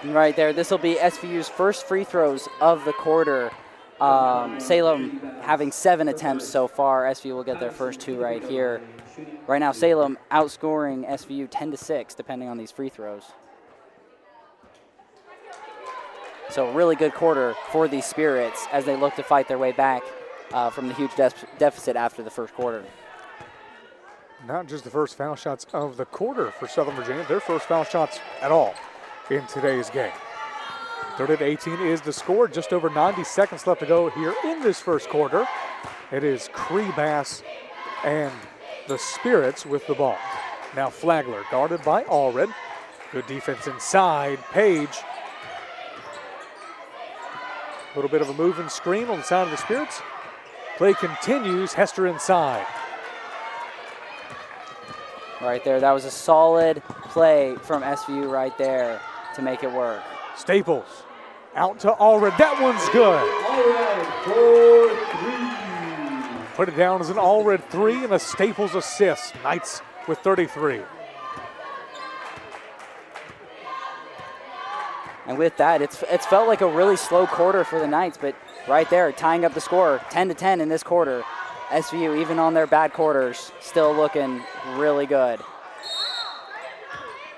Right there, this will be SVU's first free throws of the quarter. Salem having 7 attempts so far. SVU will get their first 2 right here. Right now, Salem outscoring SVU 10-6, depending on these free throws. So really good quarter for these Spirits as they look to fight their way back from the huge deficit after the first quarter. Not just the first foul shots of the quarter for Southern Virginia, their first foul shots at all in today's game. 30-18 is the score. Just over 90 seconds left to go here in this first quarter. It is Cree Bass and the Spirits with the ball. Now Flagler guarded by Allred. Good defense inside. Page. A little bit of a move and screen on the side of the Spirits. Play continues. Hester inside. Right there, that was a solid play from SVU right there to make it work. Staples out to Allred. That one's good. Allred for 3. Put it down as an Allred 3 and a Staples assist. Knights with 33. And with that, it's felt like a really slow quarter for the Knights, but right there, tying up the score, 10-10 in this quarter. SVU, even on their bad quarters, still looking really good.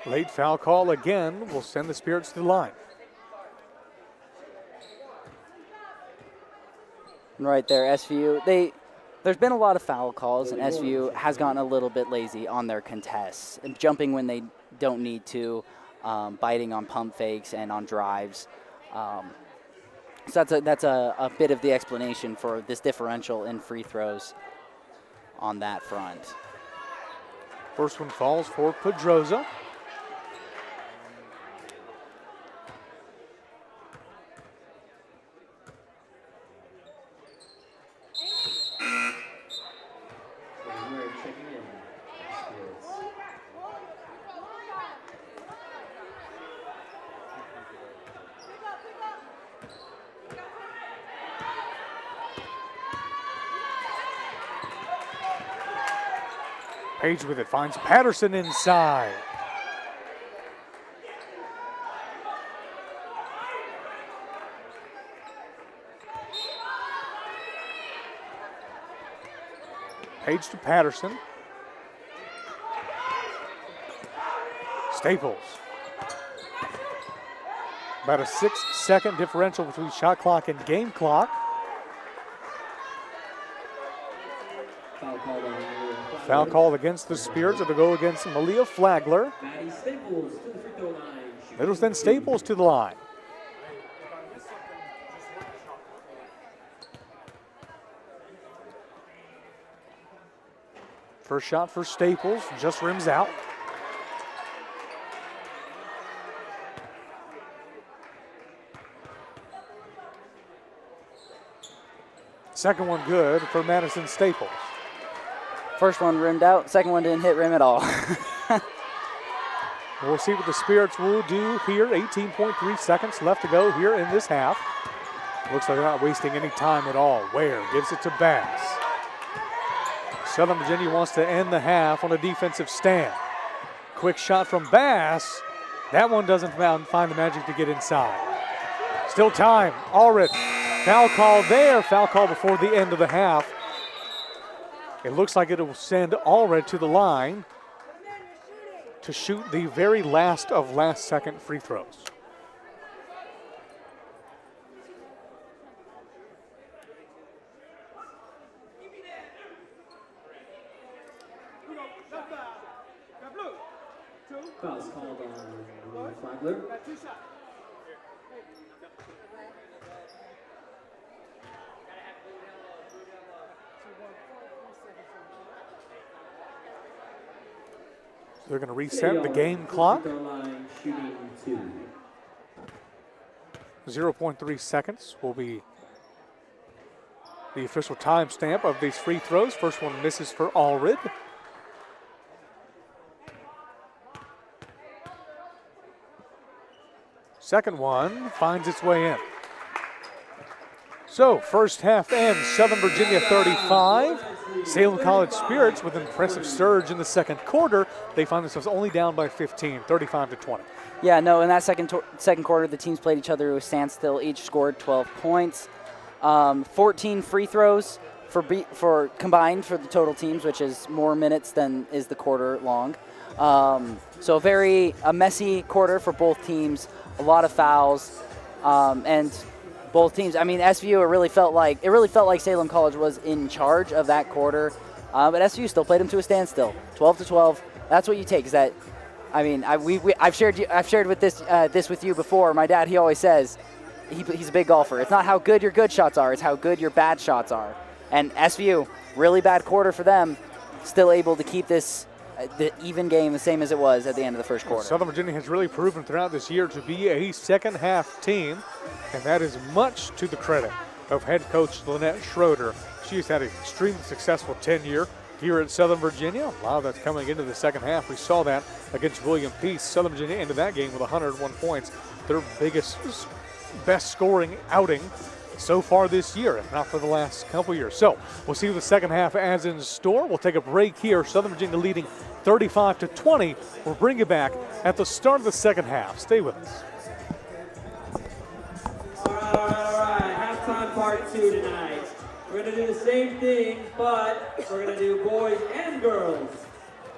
Late foul call again will send the Spirits to the line. Right there, SVU, there's been a lot of foul calls, and SVU has gotten a little bit lazy on their contests, and jumping when they don't need to, biting on pump fakes and on drives. So that's a bit of the explanation for this differential in free throws on that front. First one falls for Pedroza. Page with it, finds Patterson inside. Page to Patterson. Staples. About a 6-second differential between shot clock and game clock. Foul called against the Spirits. It'll go against Malia Flagler. It'll send Staples to the line. First shot for Staples, just rims out. Second one good for Madison Staples. First one rimmed out, second one didn't hit rim at all. We'll see what the Spirits will do here. 18.3 seconds left to go here in this half. Looks like they're not wasting any time at all. Ware gives it to Bass. Southern Virginia wants to end the half on a defensive stand. Quick shot from Bass. That one doesn't find the magic to get inside. Still time. Allred. Foul call there. Foul call before the end of the half. It looks like it will send Allred to the line to shoot the very last of last-second free throws. Foul's called on Flagler. They're going to reset the game clock. 0.3 seconds will be the official timestamp of these free throws. First one misses for Allred. Second one finds its way in. So first half ends, Southern Virginia 35. Salem College Spirits with an impressive surge in the second quarter. They find themselves only down by 15, 35-20. Yeah, no, in that second quarter, the teams played each other to a standstill. Each scored 12 points. 14 free throws for combined for the total teams, which is more minutes than is the quarter long. So a messy quarter for both teams. A lot of fouls, and both teams. I mean, SVU, it really felt like Salem College was in charge of that quarter, but SVU still played them to a standstill. 12-12. That's what you take. Is that? I mean, I've shared with this with you before. My dad, he always says, he's a big golfer. It's not how good your good shots are; it's how good your bad shots are. And SVU, really bad quarter for them, still able to keep this the even game the same as it was at the end of the first quarter. Southern Virginia has really proven throughout this year to be a second half team, and that is much to the credit of head coach Lynette Schroeder. She's had an extremely successful tenure here at Southern Virginia. A lot of that's coming into the second half. We saw that against William Peace. Southern Virginia ended that game with 101 points, their best scoring outing so far this year, if not for the last couple years. So we'll see what the second half has in store. We'll take a break here. Southern Virginia leading 35-20. We'll bring you back at the start of the second half. Stay with us. part 2 tonight. We're going to do the same thing, but we're going to do boys and girls.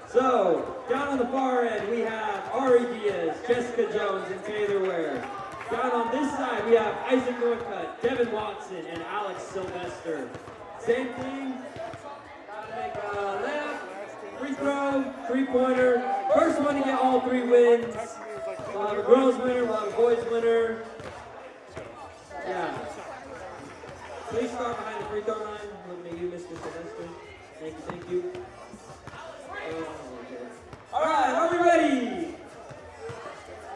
So, down on the far end, we have Ari Diaz, Jessica Jones, and Taylor Ware. Down on this side, we have Isaac Northcutt, Devin Watson, and Alex Sylvester. Same thing. Gotta make a layup, free throw, three-pointer. First one to get all 3 wins. We'll have a girls winner, we'll have a boys winner. Yeah. Please start behind the free throw line. Looking at you, Mr. Sylvester. Thank you. All right, are we ready?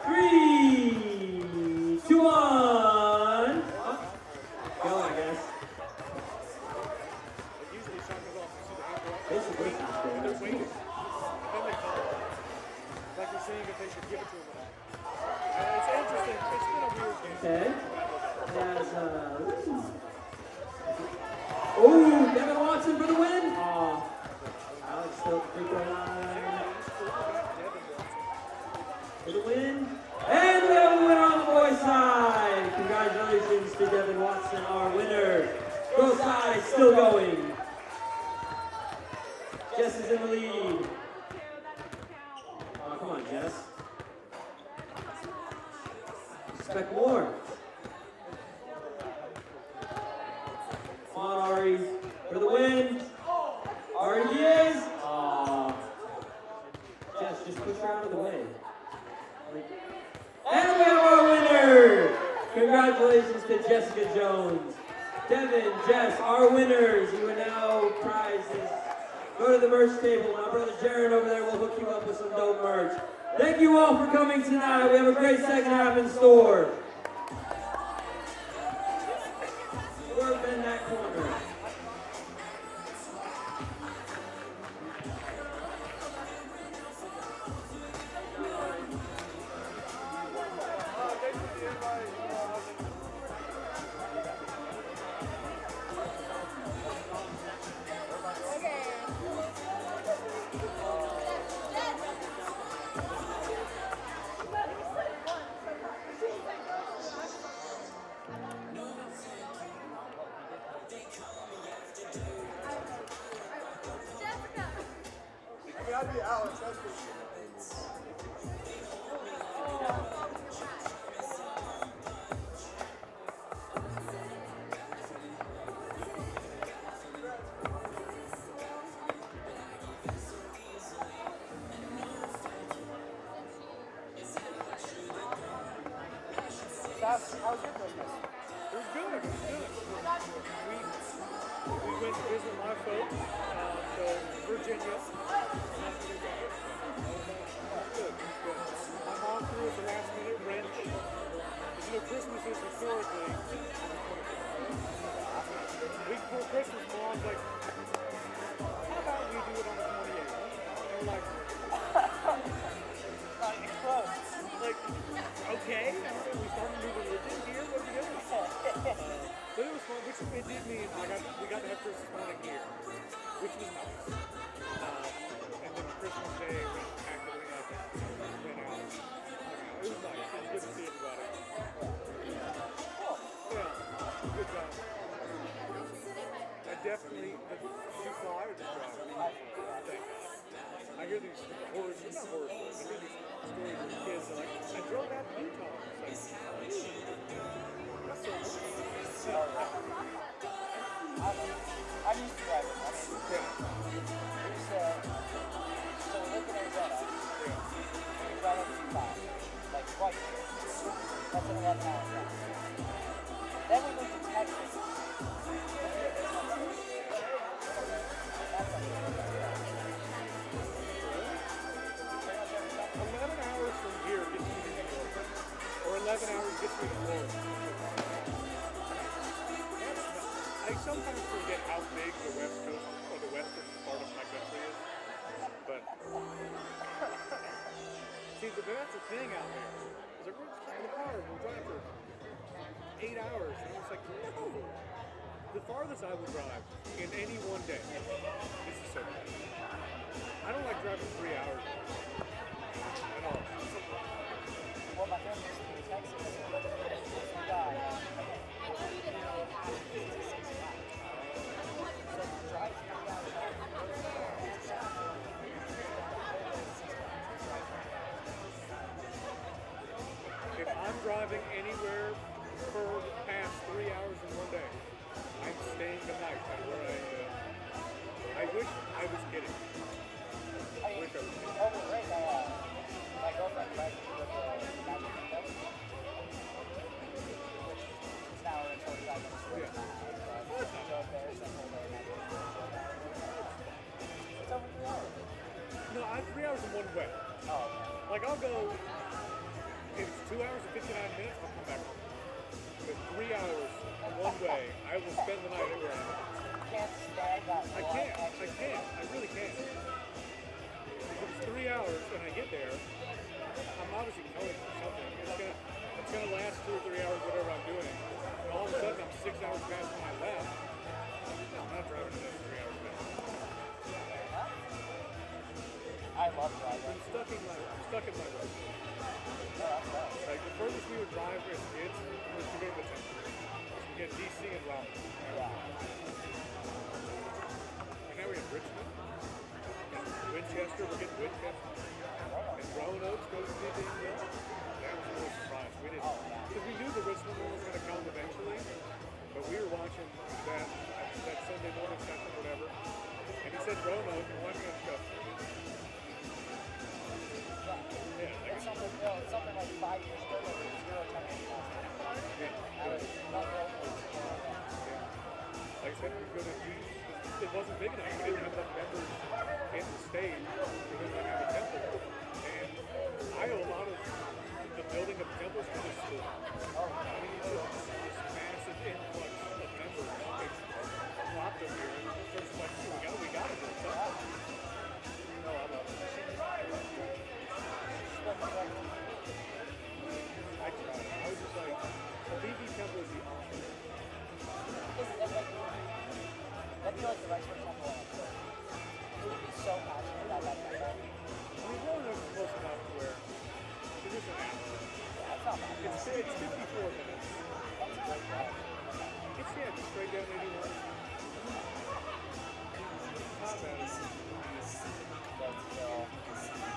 3, 2, 1. Go, I guess. Basically, like you're saying if they should give it to him. It's interesting. It's been a weird game. Okay. Devin Watson for the win. Alex still free throw line. For the win. And we have a winner on the boys' side. Congratulations to Devin Watson, our winner. Girls' side still going. Jess is in the lead. Oh, come on, Jess. Expect more. Come on, Ari. For the win. Ari Diaz. Jess, just push her out of the way. And we have our winner. Congratulations to Jessica Jones. Devin, Jess, our winners. You are now prizes. Go to the merch table. My brother Jaron over there will hook you up with some dope merch. Thank you all for coming tonight. We have a great second half in store. We're in that corner. How's your Christmas? It was good. We went to visit my folks to Virginia. Good. My mom threw us a last minute wrench. You know, Christmas is historically. Week before Christmas, Mom's like, how about we do it on the 28th? And we're like, like, okay. We started new religion here. What are we doing? But it was fun, which it did mean we got to have Christmas morning here, which was nice. And then Christmas Day went actively up and went out. It was nice. It was good to see everybody. Yeah, good job. I definitely, did you fly or did you drive? Thank God. I hear these horror stories. I hear these stories of kids that are like, I drove out to Utah. It's like, that's so cool. I'm used to driving. I mean, so we lived in Arizona. We drive over 2 like twice a year. That's an 11-hour drive. Then we moved to Texas. That's 11 hours from here gets me to New York, or 11 hours gets me to Florida. I sometimes forget how big the West Coast or the western part of my country is, but see, that's the thing out there. Is like, we're just in the car and we'll drive for 8 hours, and it's like, no. The farthest I will drive in any one day is the circuit. I don't like driving 3 hours at all. Well, my family's in Texas. We got driving anywhere for past 3 hours in one day. I'm staying the night at where I live. I wish I was kidding. I mean, over the break, my girlfriend tried to go to the Magic Kingdom, which is an hour and 45 minutes away from my house. So we drove there, spent the whole day at Magic Kingdom. It's over 3 hours. No, I have 3 hours in one way. Oh, okay. Like I'll go, if it's 2 hours and 59 minutes, I'll come back home. But 3 hours one way, I will spend the night at where I am. You can't stand that I can't. I really can't. If it's 3 hours and I get there, I'm obviously going for something. It's gonna last 2 or 3 hours, whatever I'm doing. And all of a sudden, I'm 6 hours past when I left. No, I'm not driving another 3 hours back. I love driving. I'm stuck in my road. Oh, that's right. Like the furthest we would drive as kids was to go to the temple. We had DC and Raleigh. Yeah. And now we have Richmond. And Winchester, we're getting Winchester. And Roanoke goes to the Hill. That was a real surprise. We didn't, because we knew the Richmond one was going to come eventually, but we were watching that Sunday morning session or whatever, and he said Roanoke, and watching us go. Yeah, It's something like 5 years ago, there was 0 attendance last year. That was not real. Like I said, we go to it wasn't big enough. We didn't have enough members in the state for them to have a temple. And I owe a lot of the building of temples to this school. I mean, it's just this massive influx of members. It's locked up here. And so it's like, we got to do something. No, I love it. I tried. I was just like, the BV temple would be awesome. That'd be like the Rexford Temple on a trip. You would be so passionate about that temple. I mean, Roanoke is close enough to where it is an hour. Yeah, that's not bad. It's 54 minutes. That's not bad. It's just straight down 81. Not bad. But still.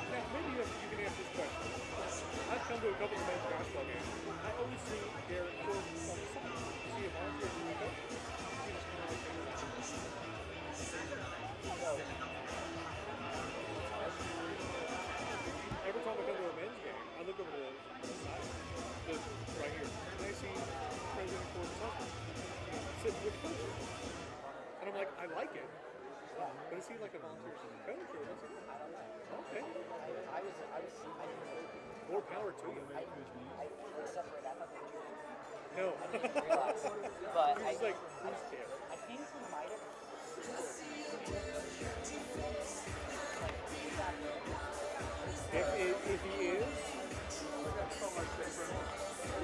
Now, maybe you can answer this question. I've come to a couple of men's basketball games. I always see Derek Jordan on the side. See him on here doing it. See this kind of like every time I go to a men's game, I look over to the side, right here, and I see President Ford Sutton sitting with coaches. And I'm like, I like it. But is he like a volunteer coach or what's he? I don't know. Okay. I was More power to you. I was separate. I thought they were doing No. I didn't realize. But He's like, who's there? I think he might have. If he is,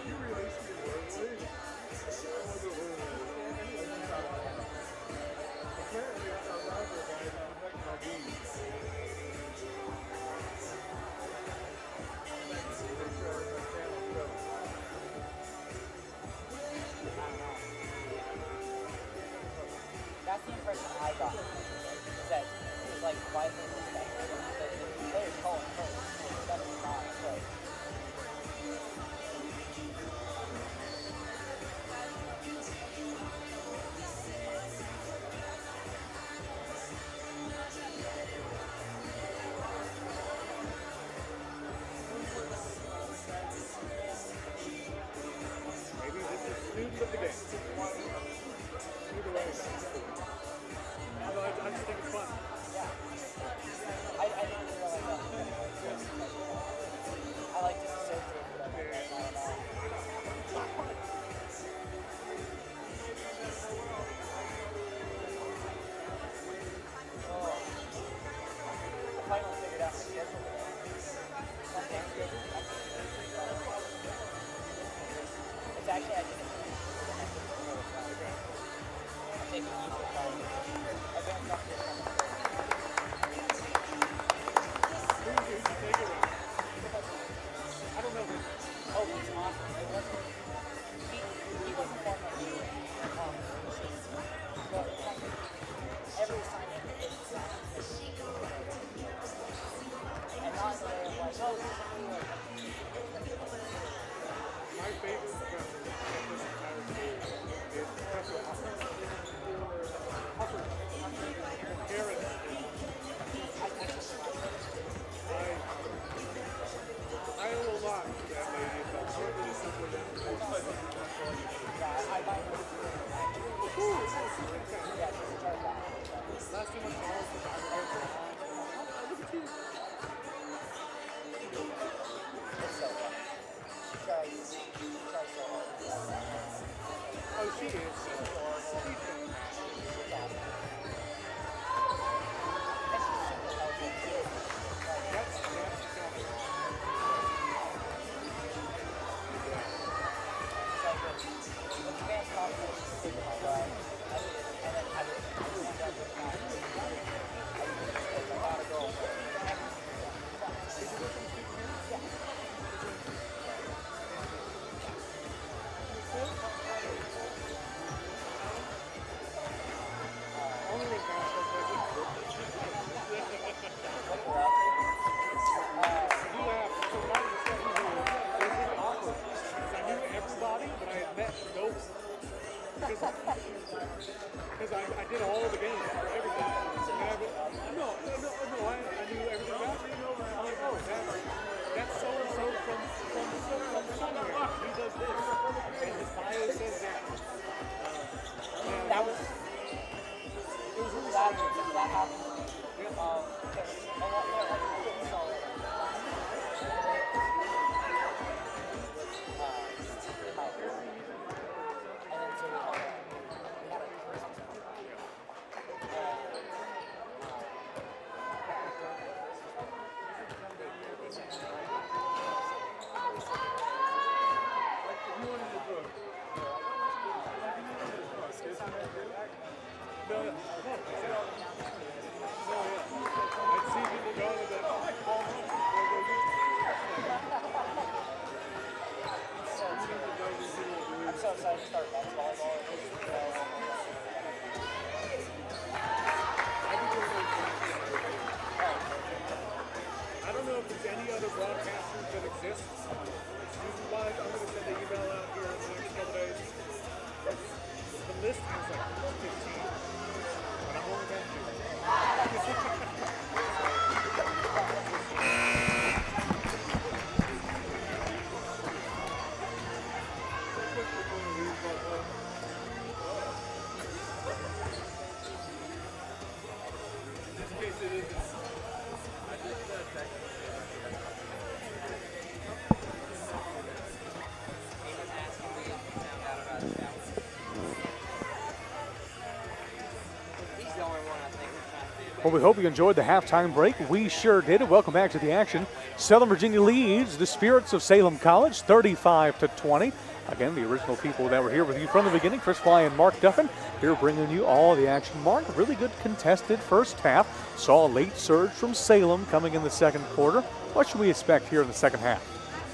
You released me wordly. Apparently, I got rival by protect my wounds. That's the impression I got. Is that it was like widely respected. The players call him coach. It's definitely not a coach. maybe this is student of the game. Either way. I just think it's fun. Yeah. I'm so excited to start men's volleyball. I don't know if there's any other broadcasters that exist. YouTube-wise, I'm going to send an email out here in the next couple days. The list has like 15, but I'm only going to just in case it isn't. Well, we hope you enjoyed the halftime break. We sure did. And welcome back to the action. Southern Virginia leads the Spirits of Salem College 35-20. Again, the original people that were here with you from the beginning, Chris Fly and Mark Duffin, here bringing you all the action. Mark, really good contested first half. Saw a late surge from Salem coming in the second quarter. What should we expect here in the second half?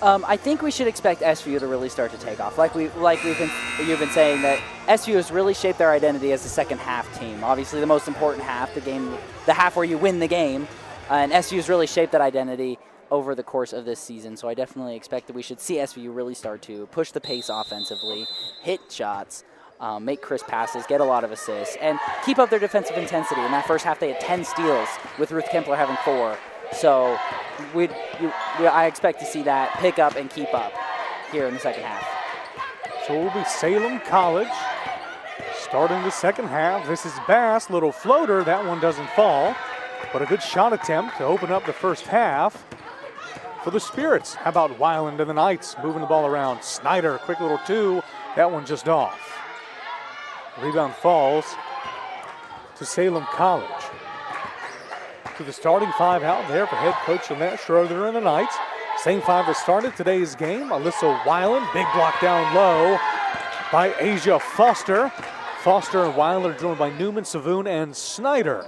I think we should expect SVU to really start to take off. You've been saying that SVU has really shaped their identity as a second half team. Obviously, the most important half, the half where you win the game, and SVU has really shaped that identity over the course of this season. So I definitely expect that we should see SVU really start to push the pace offensively, hit shots, make crisp passes, get a lot of assists, and keep up their defensive intensity. In that first half, they had 10 steals, with Ruth Kempler having 4. So I expect to see that pick up and keep up here in the second half. So it will be Salem College starting the second half. This is Bass, little floater. That one doesn't fall, but a good shot attempt to open up the first half for the Spirits. How about Weiland and the Knights moving the ball around? Snyder, quick little 2. That one just off. Rebound falls to Salem College. To the starting 5 out there for head coach Lynette Schroeder and the Knights. Same 5 that started today's game. Alyssa Weiland, big block down low by Asia Foster. Foster and Weiland are joined by Newman, Savoon, and Snyder.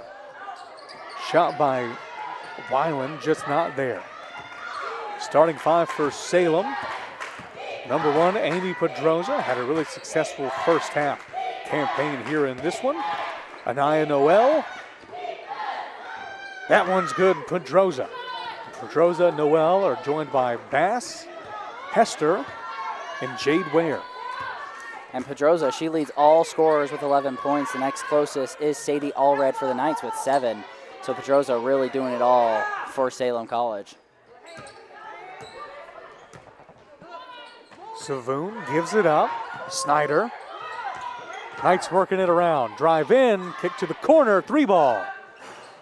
Shot by Weiland, just not there. Starting 5 for Salem. Number 1, Amy Pedroza, had a really successful first half campaign here in this one. Anaya Noel. That one's good, Pedroza. Pedroza, Noel are joined by Bass, Hester, and Jade Ware. And Pedroza, she leads all scorers with 11 points. The next closest is Sadie Allred for the Knights with 7. So Pedroza really doing it all for Salem College. Savoon gives it up. Snyder. Knights working it around. Drive in, kick to the corner, 3 ball.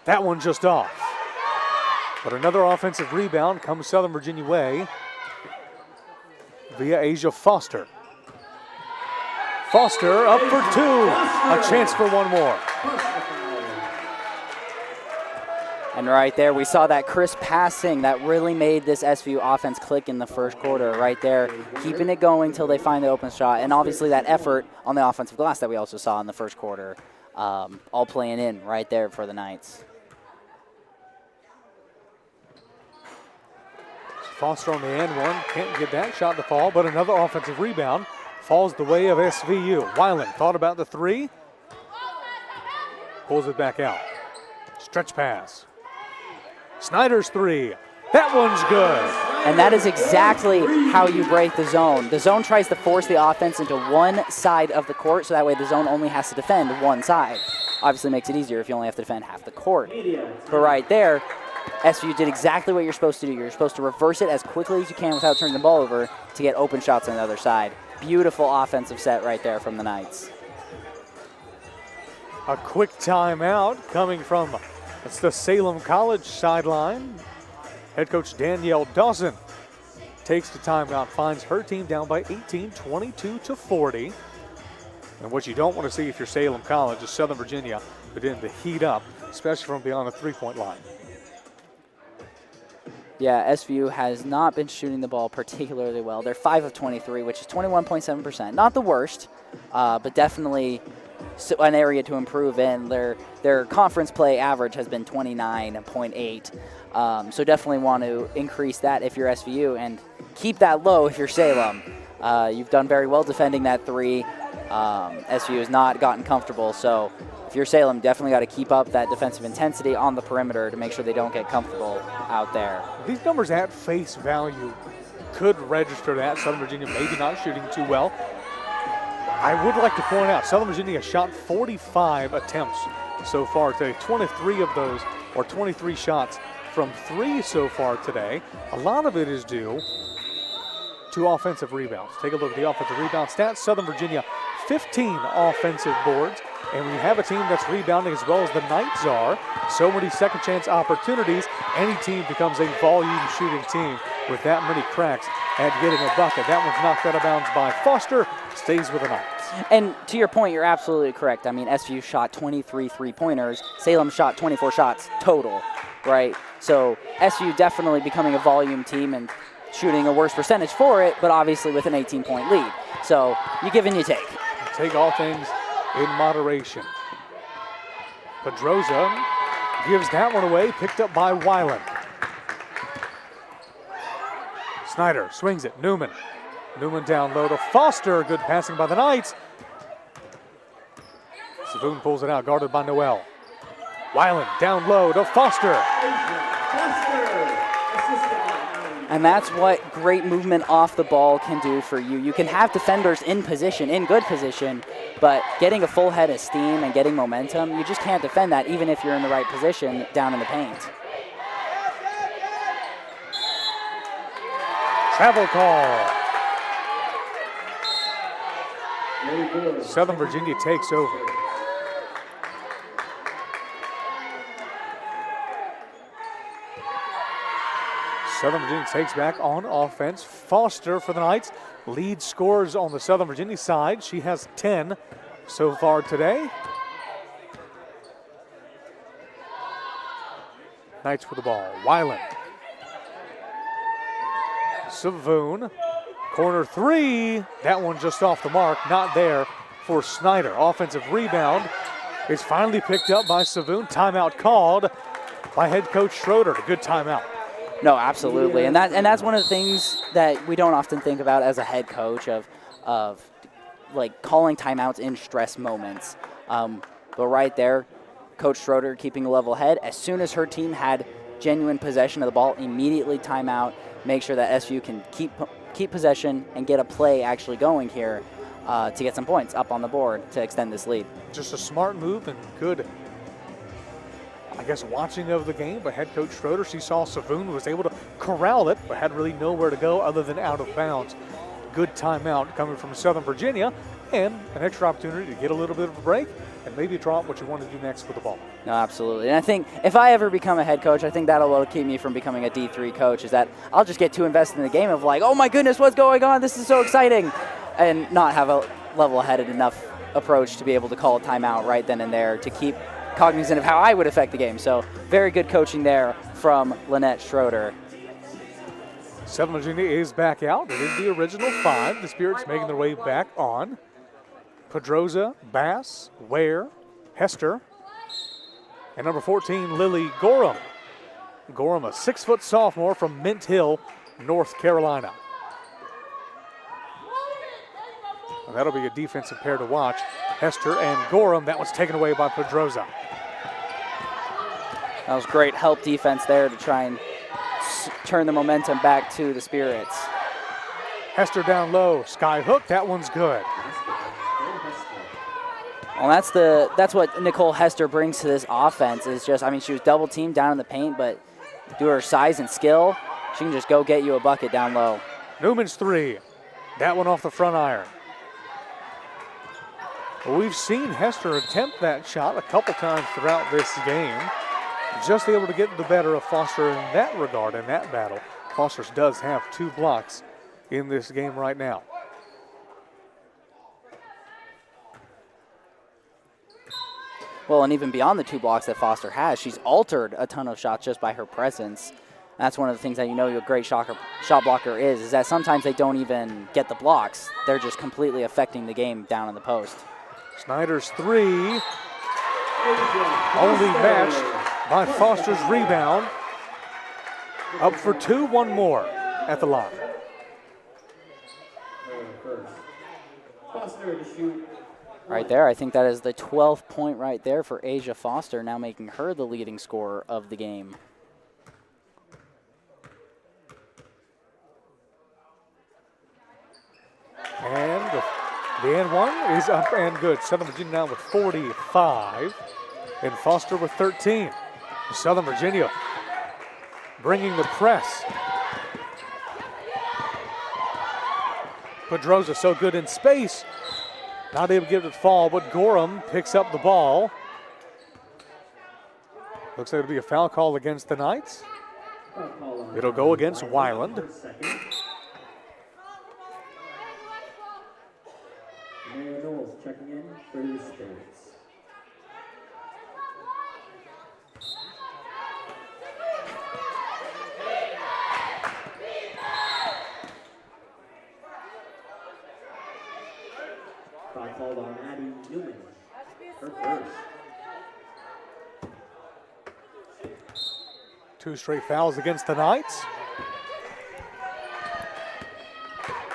That one just off. But another offensive rebound comes Southern Virginia way via Asia Foster. Foster up for 2. A chance for one more. And right there, we saw that crisp passing that really made this SVU offense click in the first quarter. Right there, keeping it going till they find the open shot. And obviously that effort on the offensive glass that we also saw in the first quarter, all playing in right there for the Knights. Foster on the end one, can't get that shot to fall, but another offensive rebound falls the way of SVU. Weiland thought about the 3, pulls it back out. Stretch pass. Snyder's 3. That one's good. And that is exactly how you break the zone. The zone tries to force the offense into one side of the court, so that way the zone only has to defend one side. Obviously makes it easier if you only have to defend half the court. But right there, SVU did exactly what you're supposed to do. You're supposed to reverse it as quickly as you can without turning the ball over to get open shots on the other side. Beautiful offensive set right there from the Knights. A quick timeout coming from It's the Salem College sideline. Head coach Danielle Dawson takes the timeout, finds her team down by 18, 22-40. And what you don't want to see if you're Salem College is Southern Virginia begin to heat up, especially from beyond the three-point line. Yeah, SVU has not been shooting the ball particularly well. They're 5 of 23, which is 21.7%. Not the worst, but definitely an area to improve in. Their conference play average has been 29.8. So definitely want to increase that if you're SVU and keep that low if you're Salem. You've done very well defending that three. SVU has not gotten comfortable, so if you're Salem, definitely got to keep up that defensive intensity on the perimeter to make sure they don't get comfortable out there. These numbers at face value could register that Southern Virginia maybe not shooting too well. I would like to point out Southern Virginia shot 45 attempts so far today. 23 of those, or 23 shots from three so far today. A lot of it is due to offensive rebounds. Take a look at the offensive rebound stats. Southern Virginia, 15 offensive boards. And when you have a team that's rebounding as well as the Knights are, so many second chance opportunities, any team becomes a volume shooting team with that many cracks at getting a bucket. That one's knocked out of bounds by Foster, stays with the Knights. And to your point, you're absolutely correct. I mean, SVU shot 23 three-pointers. Salem shot 24 shots total, right? So SVU definitely becoming a volume team and shooting a worse percentage for it, but obviously with an 18-point lead. So you give and you take. Take all things in moderation. Pedroza gives that one away, picked up by Weiland. Snyder swings it, Newman down low to Foster, good passing by the Knights. Savoon pulls it out, guarded by Noel. Weiland down low to Foster. And that's what great movement off the ball can do for you. You can have defenders in position, in good position, but getting a full head of steam and getting momentum, you just can't defend that even if you're in the right position down in the paint. Travel call. Southern Virginia takes over. Southern Virginia takes back on offense. Foster for the Knights. Lead scores on the Southern Virginia side. She has 10 so far today. Knights with the ball. Weiland. Savoon. Corner three. That one just off the mark. Not there for Snyder. Offensive rebound is finally picked up by Savoon. Timeout called by head coach Schroeder. A good timeout. No, absolutely, and that's one of the things that we don't often think about as a head coach of like calling timeouts in stress moments. But right there, Coach Schroeder keeping a level head. As soon as her team had genuine possession of the ball, immediately timeout. Make sure that SVU can keep possession and get a play actually going here to get some points up on the board to extend this lead. Just a smart move and good, I guess, watching of the game by head coach Schroeder. She saw Savoon was able to corral it, but had really nowhere to go other than out of bounds. Good timeout coming from Southern Virginia, and an extra opportunity to get a little bit of a break and maybe draw up what you want to do next with the ball. No, absolutely. And I think if I ever become a head coach, I think that'll keep me from becoming a D3 coach, is that I'll just get too invested in the game of like, oh my goodness, what's going on? This is so exciting. And not have a level-headed enough approach to be able to call a timeout right then and there to keep cognizant of how I would affect the game. So very good coaching there from Lynette Schroeder. Southern Virginia is back out. It is the original five. The Spirits making their way back on. Pedroza, Bass, Ware, Hester, and number 14, Lily Gorham. Gorham, a 6-foot sophomore from Mint Hill, North Carolina. And that'll be a defensive pair to watch. Hester and Gorham. That was taken away by Pedroza. That was great help defense there to try and turn the momentum back to the Spirits. Hester down low, sky hook. That one's good. Well, that's what Nicole Hester brings to this offense is just, I mean, she was double teamed down in the paint, but due to her size and skill, she can just go get you a bucket down low. Newman's three. That one off the front iron. Well, we've seen Hester attempt that shot a couple times throughout this game. just able to get the better of Foster in that regard, in that battle. Foster does have 2 blocks in this game right now. Well, and even beyond the 2 blocks that Foster has, she's altered a ton of shots just by her presence. That's one of the things that you know a great shot blocker is that sometimes they don't even get the blocks. They're just completely affecting the game down in the post. Snyder's 3, only matched by Foster's rebound. Up for 2, 1 more at the line. Foster to shoot. Right there, I think that is the 12th point right there for Asia Foster, now making her the leading scorer of the game. And the and one is up and good. Southern Virginia now with 45 and Foster with 13. Southern Virginia bringing the press. Pedroza so good in space. Not able to give it a fall, but Gorham picks up the ball. Looks like it'll be a foul call against the Knights. It'll go against Weiland. Mary Knowles checking in for the Spirits. Foul called on Addie Newman. Her first. 2 straight fouls against the Knights.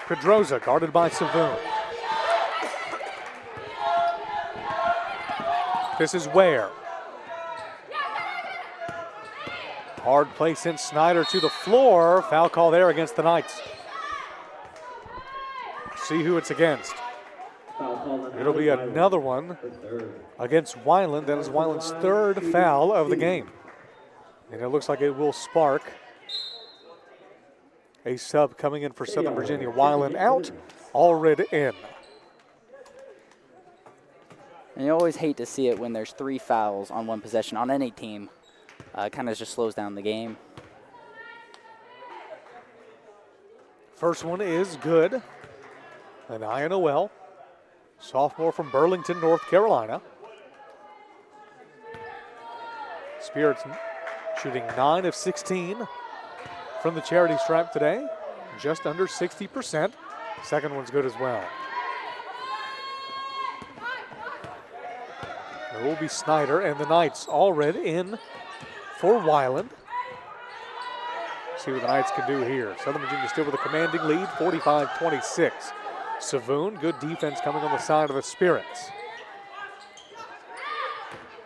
Pedroza guarded by Savoon. This is Ware. Hard play sent Snyder to the floor. Foul call there against the Knights. See who it's against. It'll be another one against Weiland. That is Weiland's 3rd foul of the game. And it looks like it will spark a sub coming in for Southern Virginia. Weiland out, Allred in. And you always hate to see it when there's 3 fouls on one possession on any team. Kind of just slows down the game. First one is good. An INOL. Sophomore from Burlington, North Carolina. Spirits shooting 9 of 16 from the charity stripe today. Just under 60%. Second one's good as well. It will be Snyder and the Knights already in for Weiland. See what the Knights can do here. Southern Virginia still with a commanding lead, 45-26. Savoon, good defense coming on the side of the Spirits.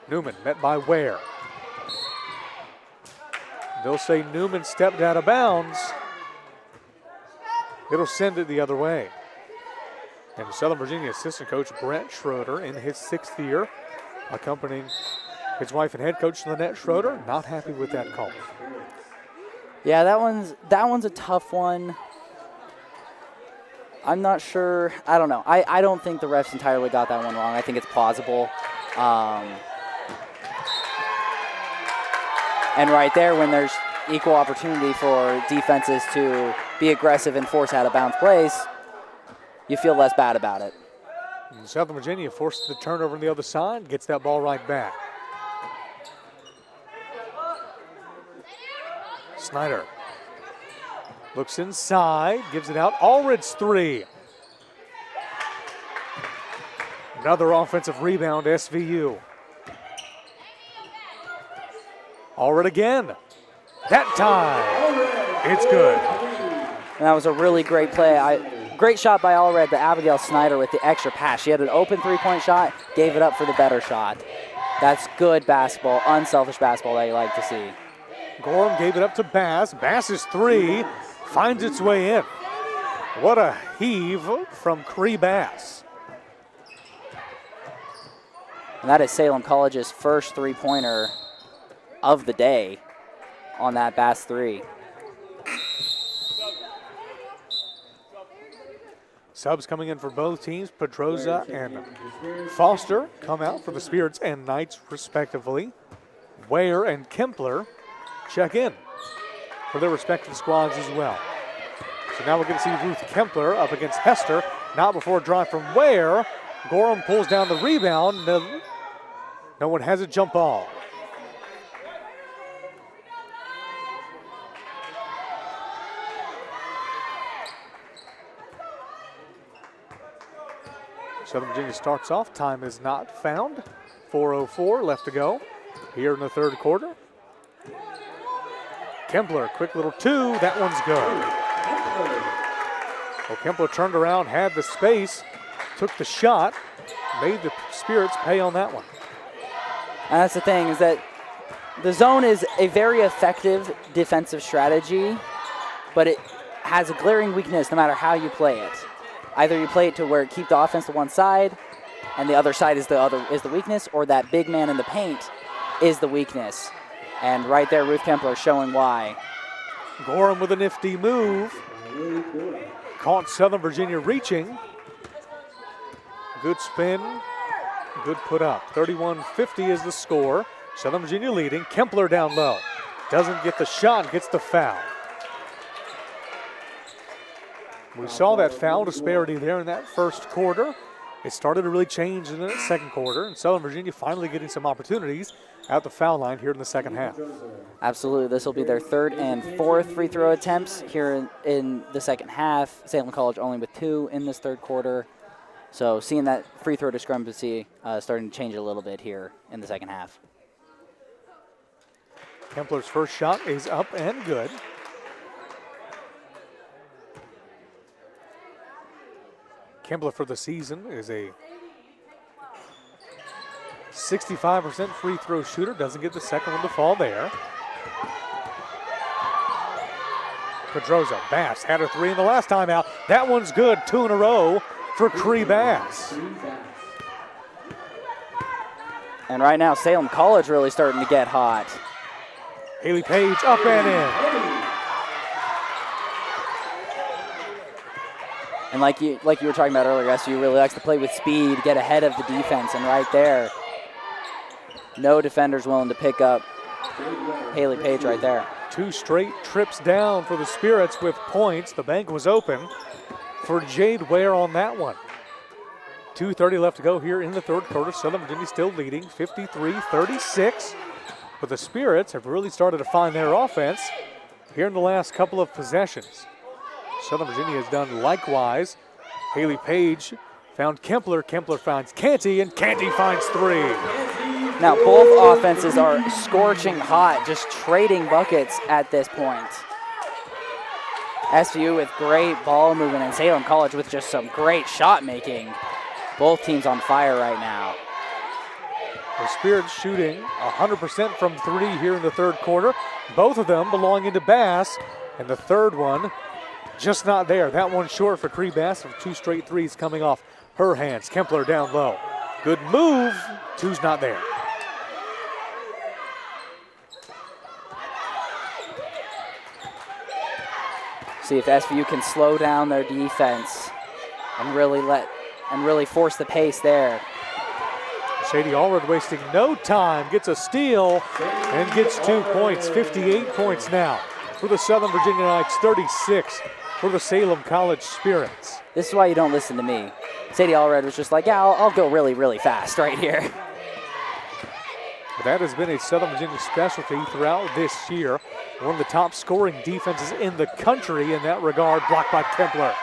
Newman met by Ware. They'll say Newman stepped out of bounds. It'll send it the other way. And Southern Virginia assistant coach Brett Schroeder in his 6th year, accompanying his wife and head coach Lynette Schroeder, not happy with that call. Yeah, that one's a tough one. I'm not sure. I don't know. I don't think the refs entirely got that one wrong. I think it's plausible. And right there, when there's equal opportunity for defenses to be aggressive and force out of bounds plays, you feel less bad about it. And Southern Virginia forces the turnover on the other side, gets that ball right back. Snyder looks inside, gives it out. Allred's 3. Another offensive rebound, SVU. Allred again. That time, it's good. And that was a really great play. Great shot by Allred, but Abigail Snyder with the extra pass. She had an open 3-point shot, gave it up for the better shot. That's good basketball, unselfish basketball that you like to see. Gorham gave it up to Bass. Bass's 3 finds its way in. What a heave from Cree Bass. And that is Salem College's first 3-pointer of the day on that Bass 3. Subs coming in for both teams. Pedroza and Foster come out for the Spirits and Knights respectively. Ware and Kempler check in for their respective squads as well. So now we're going to see Ruth Kempler up against Hester. Not before a drive from Ware. Gorham pulls down the rebound. No one has a jump ball. Southern Virginia starts off. Time is not found. 4:04 left to go here in the third quarter. Kempler, quick little two. That one's good. Well, Kempler turned around, had the space, took the shot, made the Spirits pay on that one. And that's the thing, is that the zone is a very effective defensive strategy, but it has a glaring weakness no matter how you play it. Either you play it to where it keep the offense to one side, and the other side is the weakness, or that big man in the paint is the weakness. And right there, Ruth Kempler showing why. Gorham with a nifty move. Caught Southern Virginia reaching. Good spin, good put up. 31-50 is the score. Southern Virginia leading. Kempler down low. Doesn't get the shot, gets the foul. We saw that foul disparity there in that first quarter. It started to really change in the second quarter, and Southern Virginia finally getting some opportunities at the foul line here in the second half. Absolutely. This will be their third and fourth free throw attempts here in the second half. Salem College only with 2 in this third quarter. So seeing that free throw discrepancy starting to change a little bit here in the second half. Kempler's first shot is up and good. Kempler for the season is a 65% free throw shooter. Doesn't get the second one to fall there. Pedroza, Bass had her 3 in the last time out. That one's good, 2 in a row for Cree Bass. And right now, Salem College really starting to get hot. Haley Page up and in. And like you were talking about earlier, SU really likes to play with speed, get ahead of the defense, and right there, no defender's willing to pick up Haley Page right there. 2 straight trips down for the Spirits with points. The bank was open for Jade Ware on that one. 2:30 left to go here in the third quarter. Southern Virginia still leading 53-36. But the Spirits have really started to find their offense here in the last couple of possessions. Southern Virginia has done likewise. Haley Page found Kempler. Kempler finds Canty, and Canty finds 3. Now both offenses are scorching hot, just trading buckets at this point. SVU with great ball movement, and Salem College with just some great shot making. Both teams on fire right now. The Spirits shooting 100% from 3 here in the third quarter. Both of them belonging to Bass, and the third one just not there. That one short for Cree Bass with 2 straight threes coming off her hands. Kempler down low. Good move. 2's not there. See if SVU can slow down their defense and really force the pace there. Sadie Allred wasting no time, gets a steal and gets 2 points. 58 points now for the Southern Virginia Knights, 36 for the Salem College Spirits. This is why you don't listen to me. Sadie Allred was just like, yeah, I'll go really, really fast right here. That has been a Southern Virginia specialty throughout this year. One of the top scoring defenses in the country in that regard, blocked by Kempler.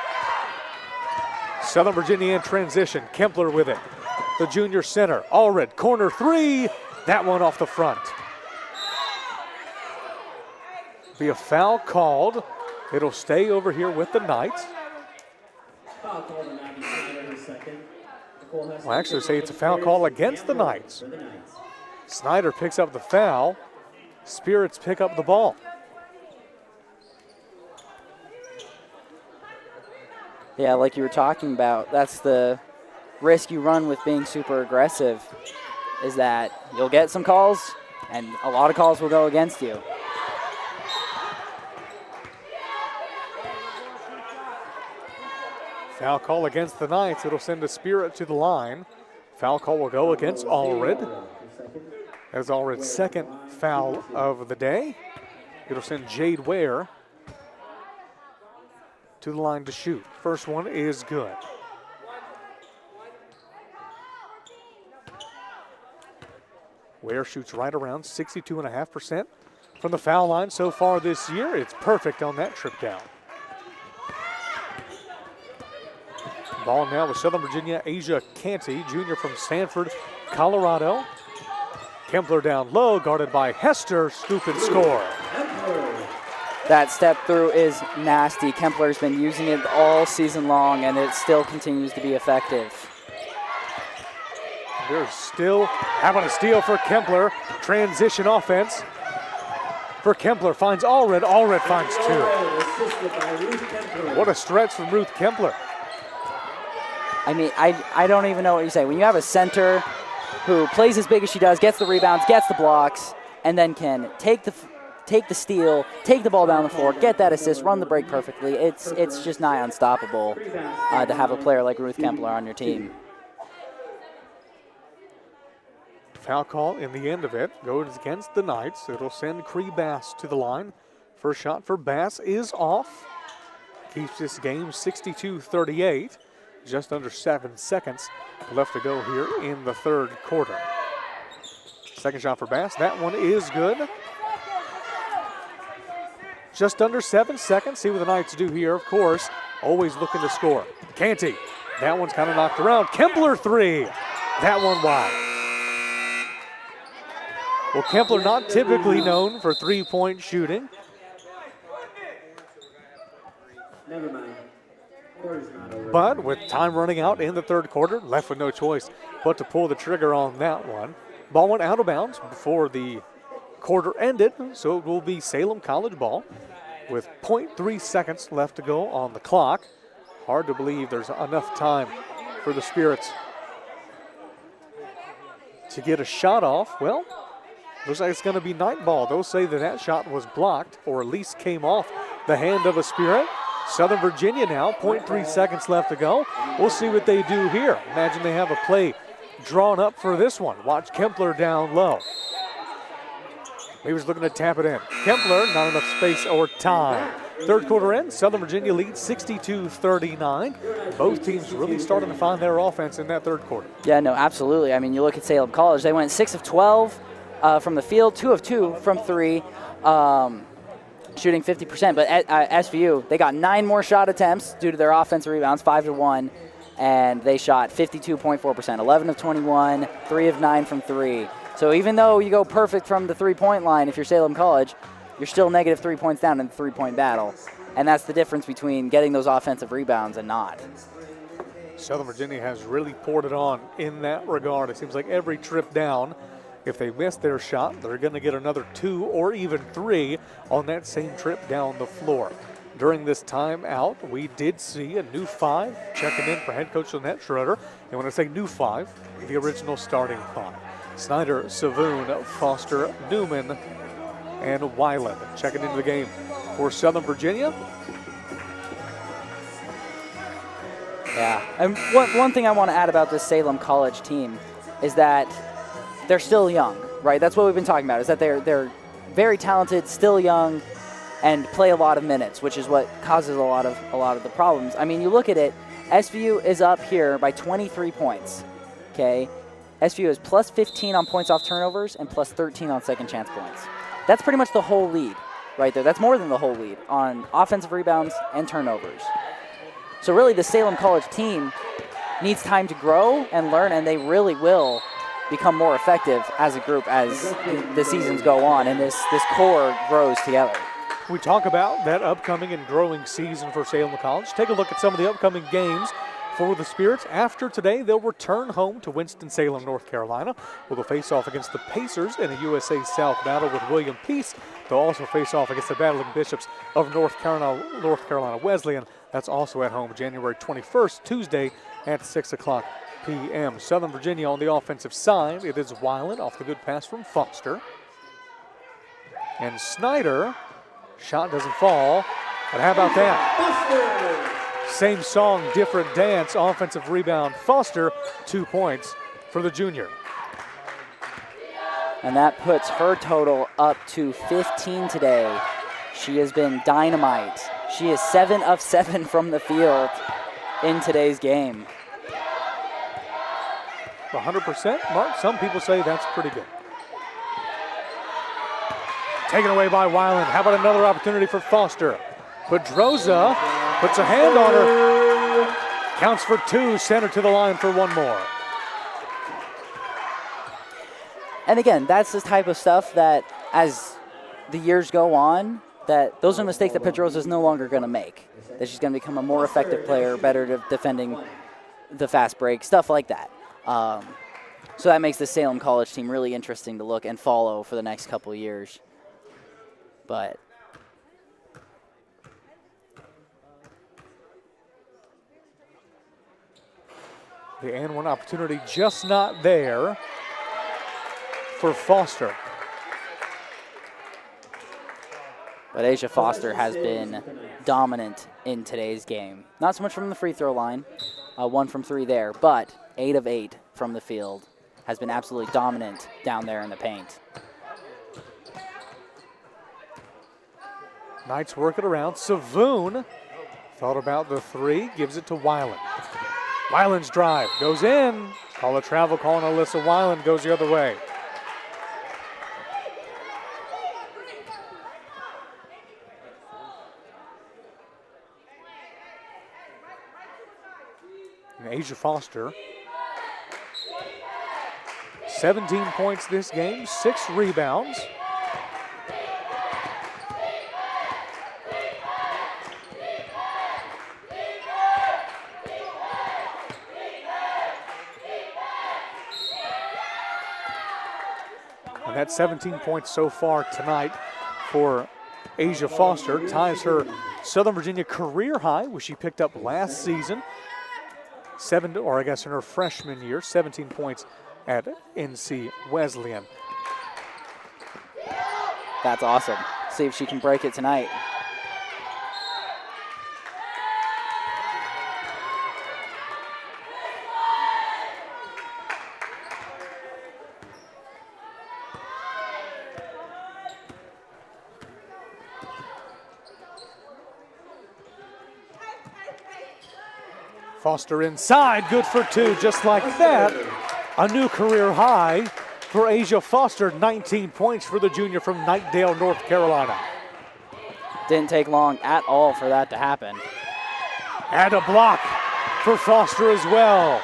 Southern Virginia in transition, Kempler with it. The junior center, Allred, corner 3, that one off the front. Be a foul called. It'll stay over here with the Knights. Well, actually say it's a foul call against the Knights. Snyder picks up the foul. Spirits pick up the ball. Yeah, like you were talking about, that's the risk you run with being super aggressive, is that you'll get some calls, and a lot of calls will go against you. Foul call against the Knights. It'll send the Spirit to the line. Foul call will go against Allred. That's Allred's second foul of the day. It'll send Jade Ware to the line to shoot. First one is good. Ware shoots right around 62.5% from the foul line so far this year. It's perfect on that trip down. Ball now with Southern Virginia, Asia Canty, junior from Sanford, Colorado. Kempler down low, guarded by Hester, scoop and score. That step through is nasty. Kempler's been using it all season long, and it still continues to be effective. They're still having a steal for Kempler. Transition offense for Kempler. Finds Allred. Allred finds two. What a stretch from Ruth Kempler. I mean, I don't even know what you say. When you have a center who plays as big as she does, gets the rebounds, gets the blocks, and then can take the steal, take the ball down the floor, get that assist, run the break perfectly, it's just nigh unstoppable to have a player like Ruth Kempler on your team. Foul call in the end of it goes against the Knights. It'll send Cree Bass to the line. First shot for Bass is off. Keeps this game 62-38. Just under 7 seconds left to go here in the third quarter. Second shot for Bass. That one is good. Just under 7 seconds. See what the Knights do here, of course. Always looking to score. Canty. That one's kind of knocked around. Kempler three. That one wide. Well, Kempler not typically known for three-point shooting. Never mind. Quarter's not over. But with time running out in the third quarter, left with no choice but to pull the trigger on that one. Ball went out of bounds before the quarter ended, so it will be Salem College ball with 0.3 seconds left to go on the clock. Hard to believe there's enough time for the Spirits to get a shot off. Well, looks like it's going to be night ball. They'll say that that shot was blocked or at least came off the hand of a Spirit. Southern Virginia now, 0.3 seconds left to go. We'll see what they do here. Imagine they have a play drawn up for this one. Watch Kempler down low. He was looking to tap it in. Kempler, not enough space or time. Third quarter in, Southern Virginia leads 62-39. Both teams really starting to find their offense in that third quarter. Yeah, no, absolutely. I mean, you look at Salem College, they went 6 of 12 from the field, 2 of 2 from three, shooting 50%. But at SVU, they got 9 more shot attempts due to their offensive rebounds, 5-1, and they shot 52.4%, 11 of 21, 3 of 9 from three. So even though you go perfect from the three-point line, if you're Salem College, you're still negative 3 points down in the three-point battle. And that's the difference between getting those offensive rebounds and not. Southern Virginia has really poured it on in that regard. It seems like every trip down, if they miss their shot, they're going to get another 2 or even 3 on that same trip down the floor. During this time out, we did see a new 5 checking in for head coach Lynette Schroeder. And when I say new 5, the original starting 5. Snyder, Savoon, Foster, Newman, and Weiland checking into the game for Southern Virginia. Yeah, and one thing I want to add about this Salem College team is that they're still young, right? That's what we've been talking about, is that they're very talented, still young, and play a lot of minutes, which is what causes a lot of the problems. I mean, you look at it, SVU is up here by 23 points, okay? SVU is plus 15 on points off turnovers and plus 13 on second chance points. That's pretty much the whole lead right there. That's more than the whole lead on offensive rebounds and turnovers. So really the Salem College team needs time to grow and learn, and they really will become more effective as a group as the seasons go on and this core grows together. We talk about that upcoming and growing season for Salem College. Take a look at some of the upcoming games for the Spirits. After today, they'll return home to Winston-Salem, North Carolina, where they'll face off against the Pacers in a USA South battle with William Peace. They'll also face off against the Battling Bishops of North Carolina Wesleyan. That's also at home January 21st, Tuesday at 6 o'clock p.m. Southern Virginia on the offensive side. It is Weiland off the good pass from Foster. And Snyder, shot doesn't fall, but how about that? Same song, different dance, offensive rebound. Foster, 2 points for the junior. And that puts her total up to 15 today. She has been dynamite. She is 7 of 7 from the field in today's game. 100%, Mark. Some people say that's pretty good. Taken away by Weiland. How about another opportunity for Foster? Pedroza puts a hand on her. Counts for 2, send her to the line for 1 more. And again, that's the type of stuff that as the years go on, that those are mistakes that Pedroza is no longer going to make. That she's going to become a more effective player, better at defending the fast break, stuff like that. So that makes the Salem College team really interesting to look and follow for the next couple of years. But the and one opportunity just not there for Foster. But Asia Foster has been dominant in today's game. Not so much from the free throw line, 1 from 3 there, but 8 of 8 from the field. Has been absolutely dominant down there in the paint. Knights work it around. Savoon thought about the 3, gives it to Weiland. Weiland's drive goes in. Call a travel call on Alyssa Weiland, goes the other way. And Asia Foster, 17 points this game, 6 rebounds. And that 17 points so far tonight for Asia Foster ties her Southern Virginia career high, which she picked up last season. In her freshman year, 17 points at NC Wesleyan. That's awesome. See if she can break it tonight. Foster inside, good for 2, just like that. A new career high for Asia Foster, 19 points for the junior from Knightdale, North Carolina. Didn't take long at all for that to happen. And a block for Foster as well.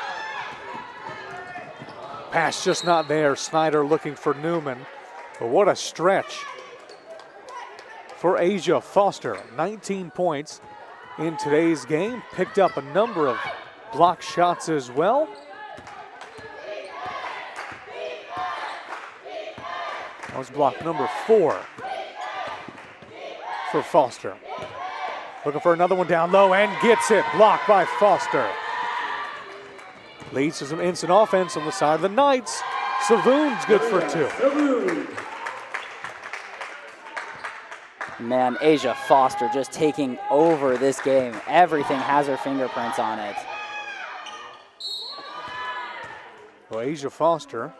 Pass just not there. Snyder looking for Newman. But what a stretch for Asia Foster. 19 points in today's game. Picked up a number of block shots as well. That was block number 4 for Foster. Looking for another one down low and gets it. Blocked by Foster. Leads to some instant offense on the side of the Knights. Savoon's good for 2. Man, Asia Foster just taking over this game. Everything has her fingerprints on it. Well, Asia Foster,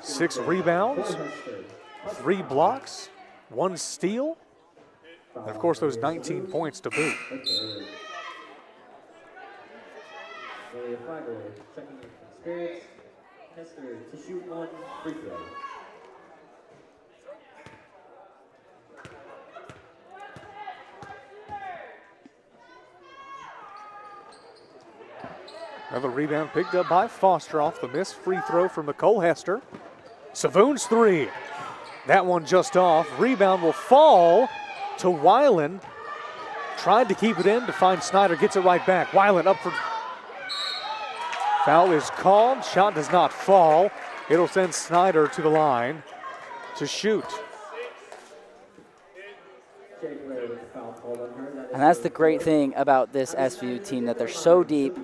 6 rebounds, 3 blocks, 1 steal, and of course those 19 points to boot. Checking experience, necessary to shoot 1 free throw. Another rebound picked up by Foster off the missed free throw from Nicole Hester. Savoon's 3. That one just off. Rebound will fall to Weiland. Tried to keep it in to find Snyder. Gets it right back. Weiland up for... Foul is called. Shot does not fall. It'll send Snyder to the line to shoot. And that's the great thing about this SVU team, that they're so deep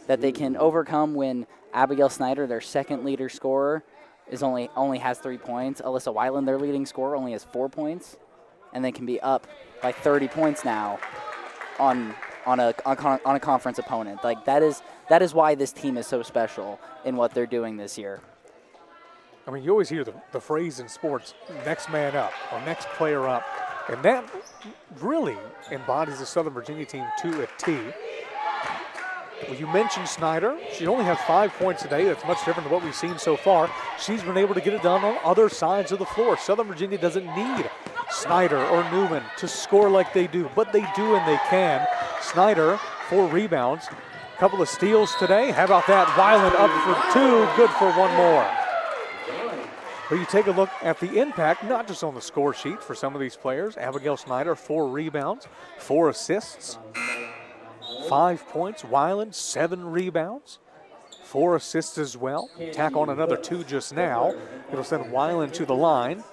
that they can overcome when Abigail Snyder, their second leader scorer, only has 3 points. Alyssa Weiland, their leading scorer, only has 4 points. And they can be up by 30 points now on a conference opponent. Like that is why this team is so special in what they're doing this year. I mean, you always hear the phrase in sports, next man up or next player up. And that really embodies the Southern Virginia team to a T. Well, you mentioned Snyder. She only had 5 points today. That's much different than what we've seen so far. She's been able to get it done on other sides of the floor. Southern Virginia doesn't need Snyder or Newman to score like they do, but they do and they can. Snyder, 4 rebounds, a couple of steals today. How about that? Weiland up for 2, good for 1 more. But you take a look at the impact, not just on the score sheet for some of these players. Abigail Snyder, 4 rebounds, 4 assists, 5 points. Weiland, 7 rebounds, 4 assists as well. Tack on another 2 just now. It'll send Weiland to the line.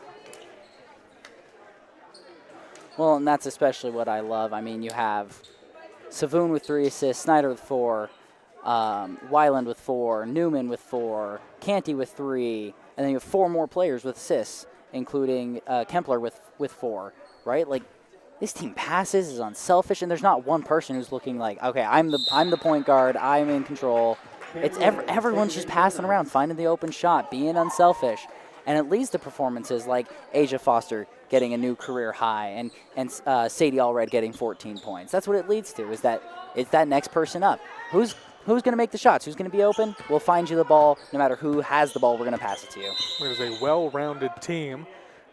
Well, and that's especially what I love. I mean, you have Savoon with 3 assists, Snyder with 4, Weiland with 4, Newman with 4, Canty with 3, and then you have 4 more players with assists, including Kempler with 4, right? Like, this team passes, is unselfish, and there's not one person who's looking like, okay, I'm the point guard, I'm in control. It's everyone's just passing around, finding the open shot, being unselfish. And it leads to performances like Asia Foster getting a new career high and Sadie Allred getting 14 points. That's what it leads to, is that it's that next person up. Who's going to make the shots? Who's going to be open? We'll find you the ball. No matter who has the ball, we're going to pass it to you. There's a well-rounded team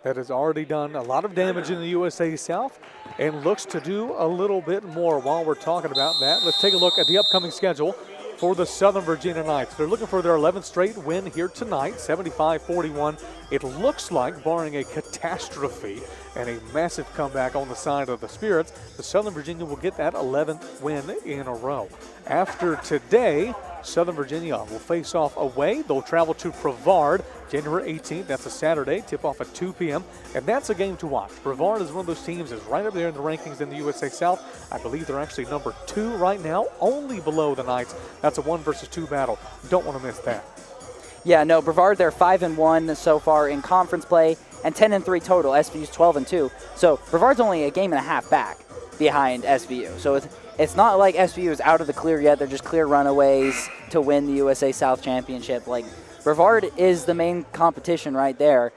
that has already done a lot of damage in the USA South and looks to do a little bit more. While we're talking about that, let's take a look at the upcoming schedule for the Southern Virginia Knights. They're looking for their 11th straight win here tonight, 75-41. It looks like, barring a catastrophe and a massive comeback on the side of the Spirits, the Southern Virginia will get that 11th win in a row. After today, Southern Virginia will face off away. They'll travel to Brevard January 18th. That's a Saturday. Tip off at 2 p.m. And that's a game to watch. Brevard is one of those teams that's right up there in the rankings in the USA South. I believe they're actually number 2 right now, only below the Knights. That's a 1 versus 2 battle. Don't want to miss that. Yeah, no, Brevard, they're 5-1 so far in conference play and 10-3 total. SVU's 12-2. So Brevard's only a game and a half back behind SVU. So it's not like SVU is out of the clear yet. They're just clear runaways to win the USA South Championship. Like, Brevard is the main competition right there.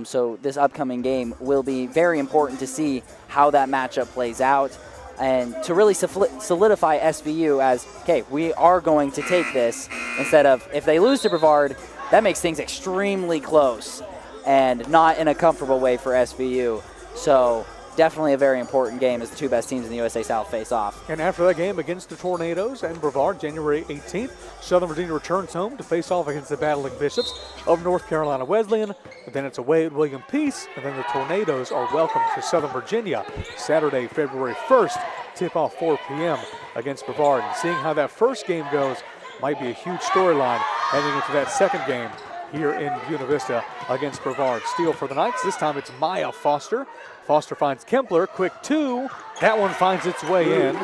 So this upcoming game will be very important to see how that matchup plays out and to really solidify SVU as, okay, we are going to take this, instead of, if they lose to Brevard, that makes things extremely close and not in a comfortable way for SVU. So definitely a very important game as the 2 best teams in the USA South face off. And after that game against the Tornadoes and Brevard, January 18th, Southern Virginia returns home to face off against the Battling Bishops of North Carolina Wesleyan. But then it's away at William Peace, and then the Tornadoes are welcome to Southern Virginia Saturday, February 1st, tip-off 4 p.m. against Brevard. And seeing how that first game goes might be a huge storyline heading into that second game here in Buena Vista against Brevard. Steal for the Knights. This time it's Maya Foster. Foster finds Kempler. Quick 2. That one finds its way in.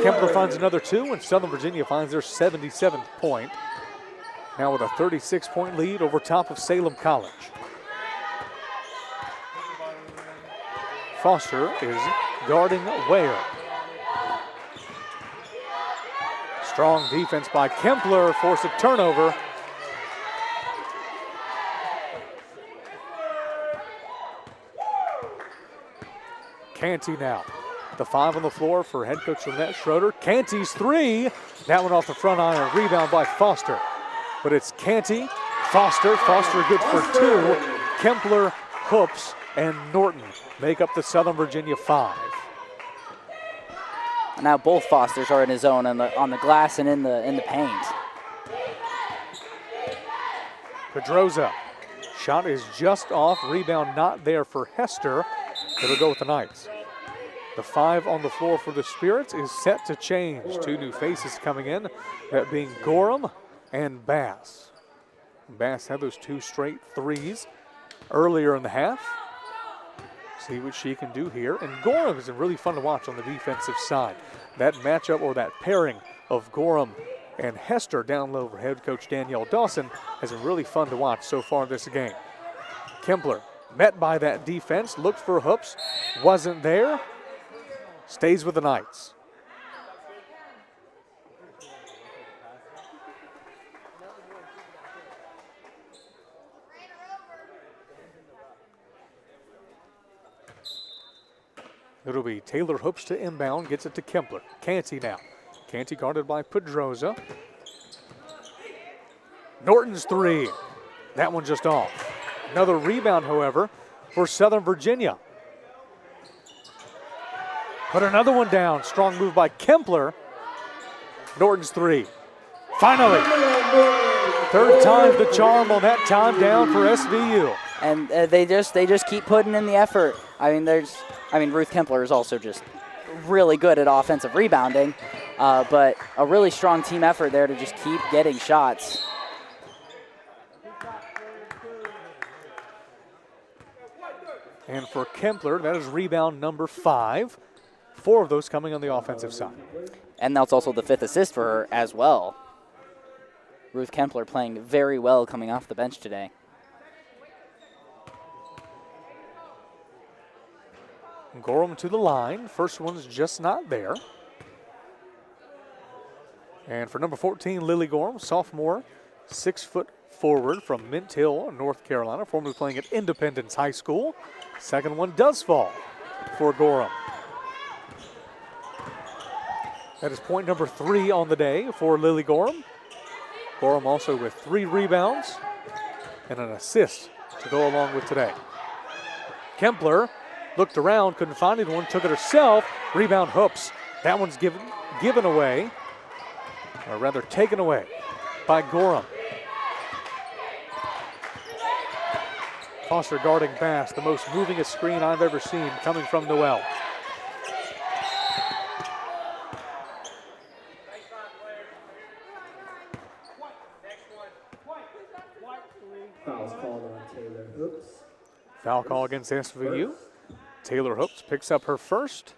Kempler finds another 2, and Southern Virginia finds their 77th point. Now with a 36-point lead over top of Salem College. Foster is guarding Ware. Strong defense by Kempler, force a turnover. Canty now. The 5 on the floor for head coach Lynette Schroeder. Canty's 3. That one off the front iron. Rebound by Foster. But it's Canty, Foster. Foster good for 2. Kempler, Hoops, and Norton make up the Southern Virginia 5. Now both Fosters are in his zone on the glass and in the paint. Pedroza. Shot is just off. Rebound not there for Hester. It'll go with the Knights. The 5 on the floor for the Spirits is set to change. 2 new faces coming in, that being Gorham and Bass. Bass had those 2 straight 3s earlier in the half. See what she can do here. And Gorham is really fun to watch on the defensive side. That matchup, or that pairing of Gorham and Hester down low for head coach Danielle Dawson has been really fun to watch so far this game. Kempler met by that defense, looked for Hoops, wasn't there, stays with the Knights. It'll be Taylor Hoops to inbound, gets it to Kempler. Canty now. Canty guarded by Pedroza. Norton's three. That one just off. Another rebound, however, for Southern Virginia. Put another one down. Strong move by Kempler. Norton's three. Finally. Third time's the charm on that time down for SVU. And they just keep putting in the effort. I mean, Ruth Kempler is also just really good at offensive rebounding, but a really strong team effort there to just keep getting shots. And for Kempler, that is rebound number 5. 4 of those coming on the offensive side. And that's also the 5th assist for her as well. Ruth Kempler playing very well coming off the bench today. Gorham to the line. First one's just not there. And for number 14, Lily Gorham, sophomore, 6-foot forward from Mint Hill, North Carolina, formerly playing at Independence High School. Second one does fall for Gorham. That is point number 3 on the day for Lily Gorham. Gorham also with 3 rebounds and an assist to go along with today. Kempler looked around, couldn't find anyone, took it herself. Rebound Hoops. That one's given away, or rather taken away by Gorham. Foster guarding Bass, the most movingest screen I've ever seen coming from Noel. Foul's called on Taylor Hoops. Foul call against SVU. Taylor Hoops picks up her first.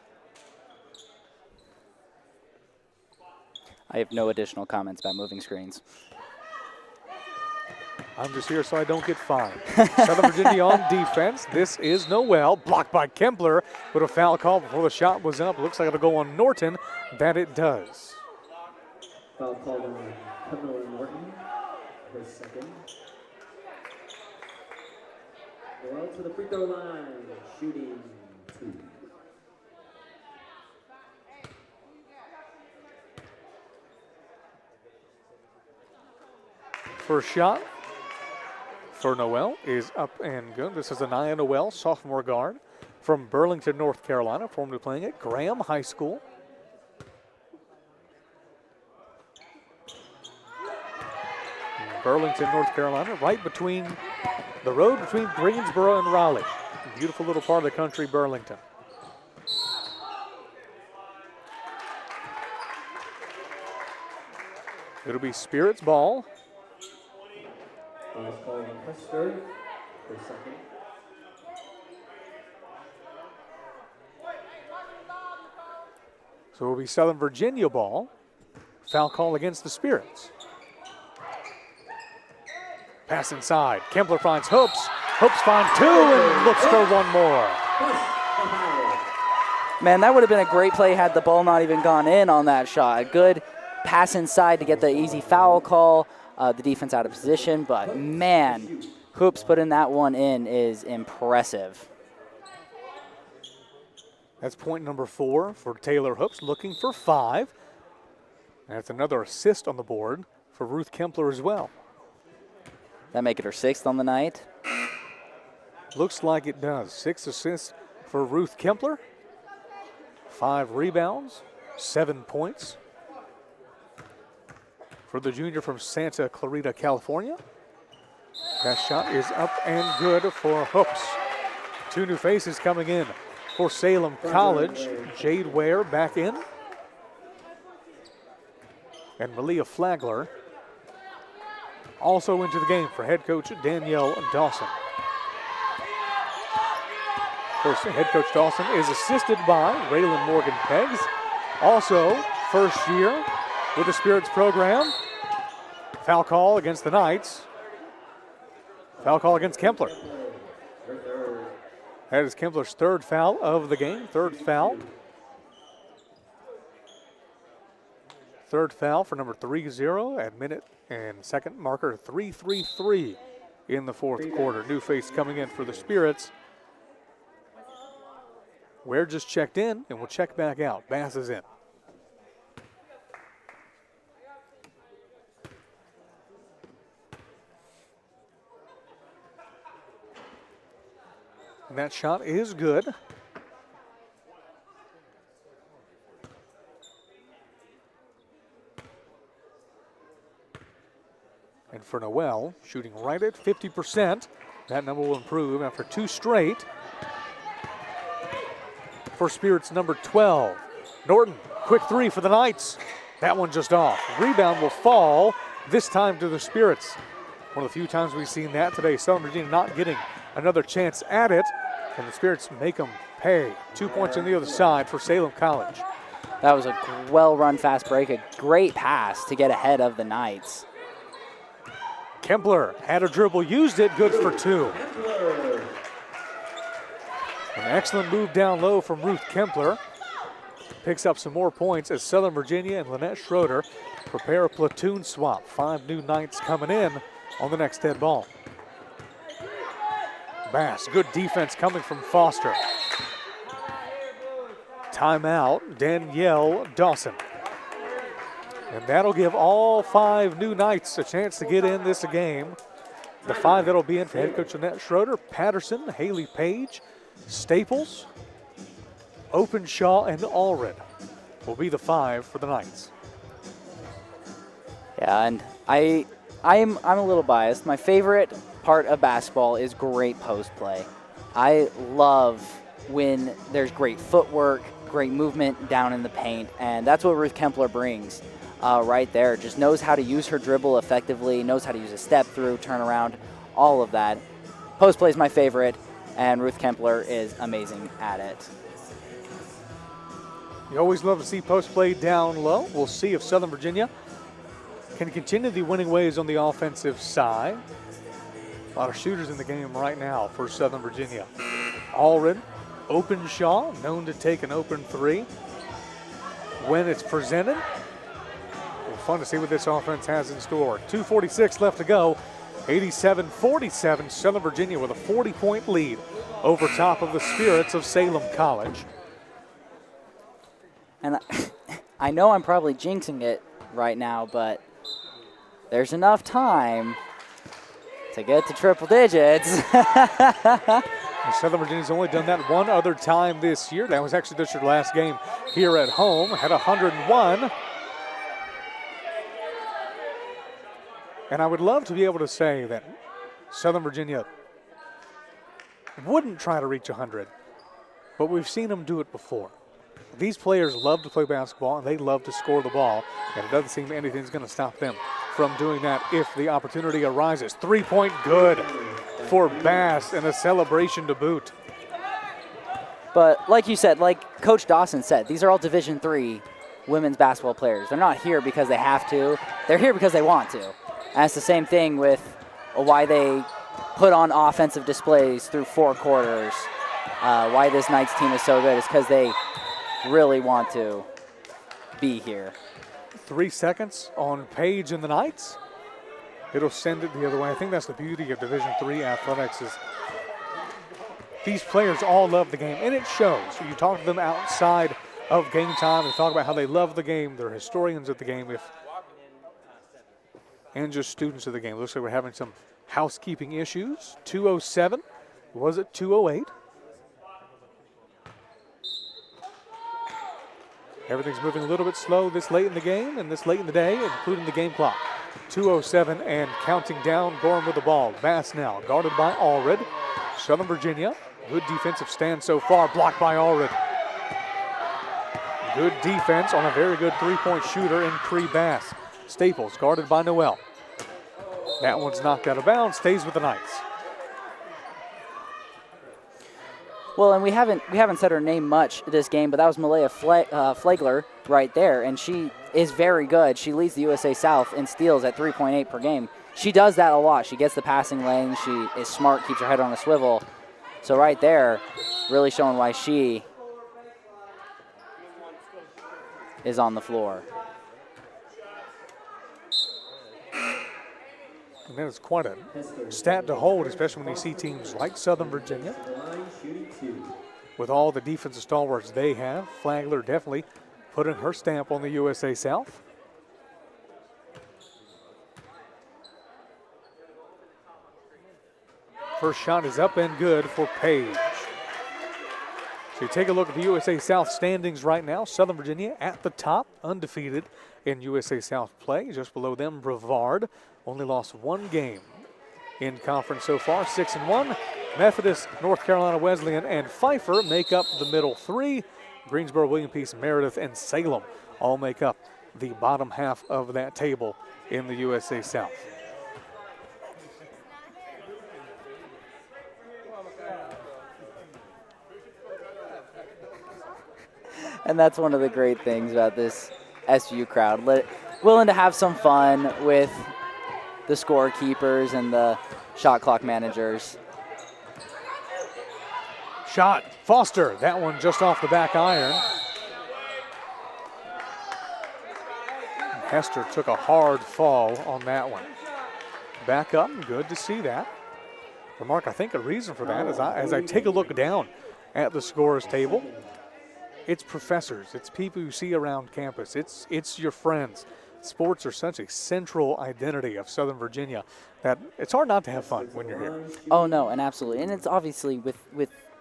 I have no additional comments about moving screens. I'm just here so I don't get fined. Southern Virginia on defense. This is Noel, blocked by Kempler, but a foul call before the shot was up. Looks like it'll go on Norton. That it does. Foul called on Camilla Norton, her second. Well, to the free throw line, shooting 2. First shot for Noel is up and good. This is Anaya Noel, sophomore guard from Burlington, North Carolina, formerly playing at Graham High School. Burlington, North Carolina, right between the road between Greensboro and Raleigh. Beautiful little part of the country, Burlington. It'll be Spirit's ball. Foul's called on Hester, her second. So it'll be Southern Virginia ball. Foul call against the Spirits. Pass inside. Kempler finds Hoops. Hoops find 2 and looks for one more. Man, that would have been a great play had the ball not even gone in on that shot. A good pass inside to get the easy foul call. The defense out of position, but man, Hoops putting that one in is impressive. That's point number 4 for Taylor Hoops, looking for 5. That's another assist on the board for Ruth Kempler as well. That make it her 6th on the night. Looks like it does. 6 assists for Ruth Kempler. 5 rebounds, 7 points for the junior from Santa Clarita, California. That shot is up and good for Hoops. 2 new faces coming in for Salem College. Jade Ware back in. And Malia Flagler also into the game for head coach Danielle Dawson. Of course, head coach Dawson is assisted by Raylan Morgan Peggs. Also, first year with the Spirits program. Foul call against the Knights. Foul call against Kempler. That is Kempler's 3rd foul of the game. 3rd foul. 3rd foul for number 30 at minute and second marker 3-3-3 in the 4th quarter. New face coming in for the Spirits Ware just checked in and will check back out. Bass is in. And that shot is good. And for Noel, shooting right at 50%. That number will improve after 2 straight. For Spirits number 12. Norton, quick 3 for the Knights. That one just off. Rebound will fall, this time to the Spirits. One of the few times we've seen that today. Southern Virginia not getting another chance at it. And the Spirits make them pay. 2 points on the other side for Salem College. That was a well-run fast break, a great pass to get ahead of the Knights. Kempler had a dribble, used it, good for 2. An excellent move down low from Ruth Kempler. Picks up some more points as Southern Virginia and Lynette Schroeder prepare a platoon swap. 5 new Knights coming in on the next dead ball. Bass, good defense coming from Foster. Timeout, Danielle Dawson. And that'll give all 5 new Knights a chance to get in this game. The 5 that'll be in for head coach Lynette Schroeder, Patterson, Haley Page, Staples, Openshaw, and Allred will be the 5 for the Knights. Yeah, and I'm a little biased. My favorite part of basketball is great post play. I love when there's great footwork, great movement down in the paint, and that's what Ruth Kempler brings right there. Just knows how to use her dribble effectively, knows how to use a step through, turnaround, all of that. Post play is my favorite, and Ruth Kempler is amazing at it. You always love to see post play down low. We'll see if Southern Virginia can continue the winning ways on the offensive side. A lot of shooters in the game right now for Southern Virginia. Allred, Openshaw, known to take an open 3 when it's presented. Well, fun to see what this offense has in store. 2:46 left to go. 87-47, Southern Virginia with a 40-point lead over top of the Spirits of Salem College. And I know I'm probably jinxing it right now, but there's enough time to get to triple digits. Southern Virginia's only done that one other time this year. That was actually just their last game here at home. Had 101. And I would love to be able to say that Southern Virginia wouldn't try to reach 100, but we've seen them do it before. These players love to play basketball, and they love to score the ball, and it doesn't seem anything's going to stop them from doing that if the opportunity arises. 3-point good for Bass and a celebration to boot. But like you said, like Coach Dawson said, these are all Division III women's basketball players. They're not here because they have to. They're here because they want to. And it's the same thing with why they put on offensive displays through 4 quarters. Why this Knights team is so good is because they really want to be here. 3 seconds on Page and the Knights. It'll send it the other way. I think that's the beauty of Division III athletics is these players all love the game, and it shows. You talk to them outside of game time and talk about how they love the game. They're historians of the game and just students of the game. Looks like we're having some housekeeping issues. 2:07. Was it 2:08? Everything's moving a little bit slow this late in the game and this late in the day, including the game clock. 2:07 and counting down. Gorham with the ball. Bass now, guarded by Allred. Southern Virginia, good defensive stand so far, blocked by Allred. Good defense on a very good 3-point shooter in Cree Bass. Staples, guarded by Noel. That one's knocked out of bounds, stays with the Knights. Well, and we haven't said her name much this game, but that was Malaya Flagler right there, and she is very good. She leads the USA South in steals at 3.8 per game. She does that a lot. She gets the passing lane. She is smart, keeps her head on a swivel. So right there, really showing why she is on the floor. And that is quite a stat to hold, especially when you see teams like Southern Virginia with all the defensive stalwarts they have. Flagler definitely putting her stamp on the USA South. First shot is up and good for Page. So you take a look at the USA South standings right now. Southern Virginia at the top, undefeated in USA South play. Just below them, Brevard only lost one game in conference so far, 6-1. Methodist, North Carolina Wesleyan, and Pfeiffer make up the middle three. Greensboro, William Peace, Meredith, and Salem all make up the bottom half of that table in the USA South. And that's one of the great things about this SVU crowd. Willing to have some fun with the scorekeepers and the shot clock managers. Shot, Foster, that one just off the back iron. Hester took a hard fall on that one. Back up, good to see that. But Mark, I think a reason for that is as I take a look down at the scorers table, it's professors, it's people you see around campus, it's your friends. Sports are such a central identity of Southern Virginia that it's hard not to have fun when you're here. Oh no, and absolutely, and it's obviously with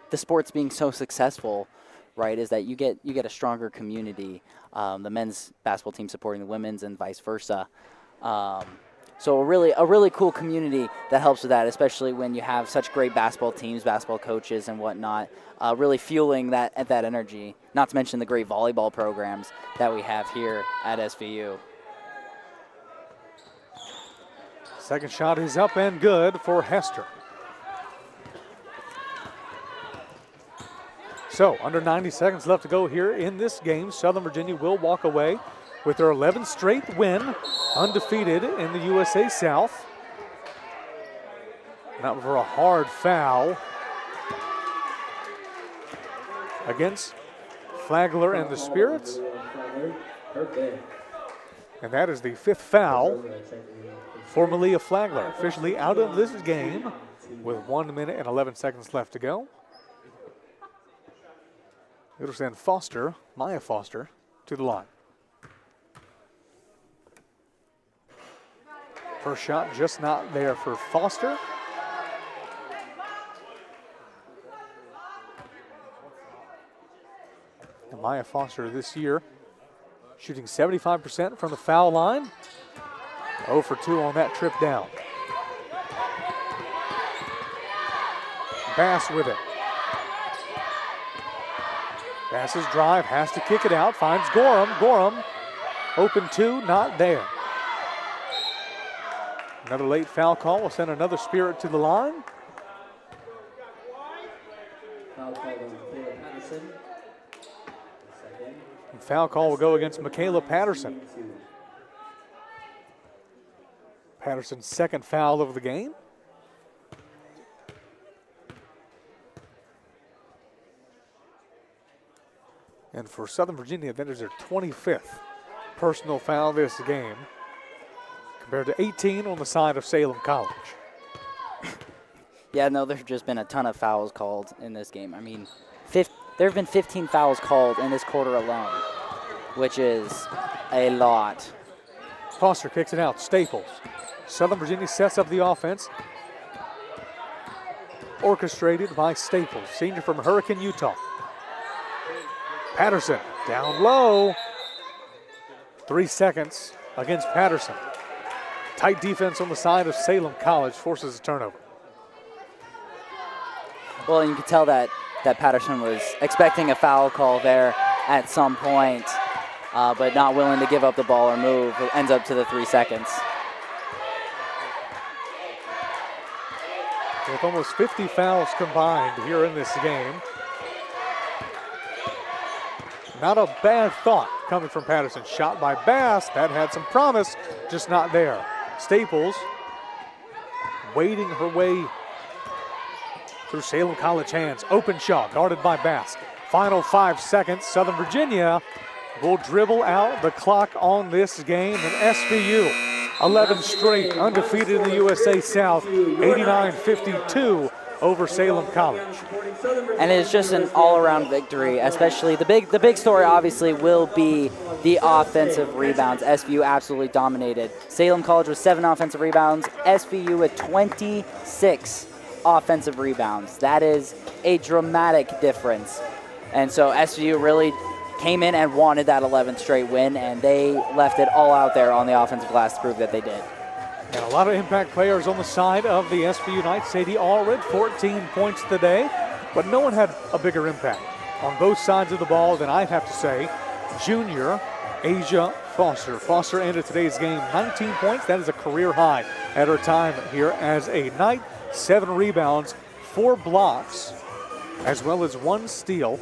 the sports being so successful, right? Is that you get a stronger community. The men's basketball team supporting the women's, and vice versa. So a really cool community that helps with that, especially when you have such great basketball teams, basketball coaches, and whatnot. Really fueling that energy. Not to mention the great volleyball programs that we have here at SVU. Second shot is up and good for Hester. So under 90 seconds left to go here in this game. Southern Virginia will walk away with their 11th straight win, undefeated in the USA South. Not for a hard foul against Flagler and the Spirits. And that is the 5th foul for Malia Flagler, officially out of this game with 1 minute and 11 seconds left to go. It'll send Foster, Maya Foster, to the line. First shot just not there for Foster. And Maya Foster this year shooting 75% from the foul line. 0 for 2 on that trip down. Bass with it. Bass's drive, has to kick it out, finds Gorham. Gorham, open 2, not there. Another late foul call will send another Spirit to the line. Foul call on Michaela Patterson. And foul call will go against Michaela Patterson. Patterson's second foul of the game. And for Southern Virginia, that is their 25th personal foul this game, compared to 18 on the side of Salem College. Yeah, no, there have just been a ton of fouls called in this game. I mean, there have been 15 fouls called in this quarter alone, which is a lot. Foster kicks it out. Staples. Southern Virginia sets up the offense. Orchestrated by Staples, senior from Hurricane, Utah. Patterson down low. 3 seconds against Patterson. Tight defense on the side of Salem College forces a turnover. Well, you can tell that Patterson was expecting a foul call there at some point, but not willing to give up the ball or move. It ends up to the 3 seconds. With almost 50 fouls combined here in this game. Not a bad thought coming from Patterson. Shot by Bass, that had some promise, just not there. Staples wading her way through Salem College hands. Open shot, guarded by Bass. Final 5 seconds. Southern Virginia will dribble out the clock on this game. And SVU, 11 straight, undefeated in the USA South, 89-52 over Salem College. And it's just an all-around victory, especially the big story obviously will be the offensive rebounds. SVU absolutely dominated. Salem College with 7 offensive rebounds, SVU with 26 offensive rebounds. That is a dramatic difference. And so SVU really came in and wanted that 11th straight win, and they left it all out there on the offensive glass to prove that they did. And a lot of impact players on the side of the SVU Knights. Sadie Allred, 14 points today, but no one had a bigger impact on both sides of the ball than I'd have to say junior Asia Foster. Foster ended today's game 19 points. That is a career high at her time here as a Knight. 7 rebounds, 4 blocks, as well as 1 steal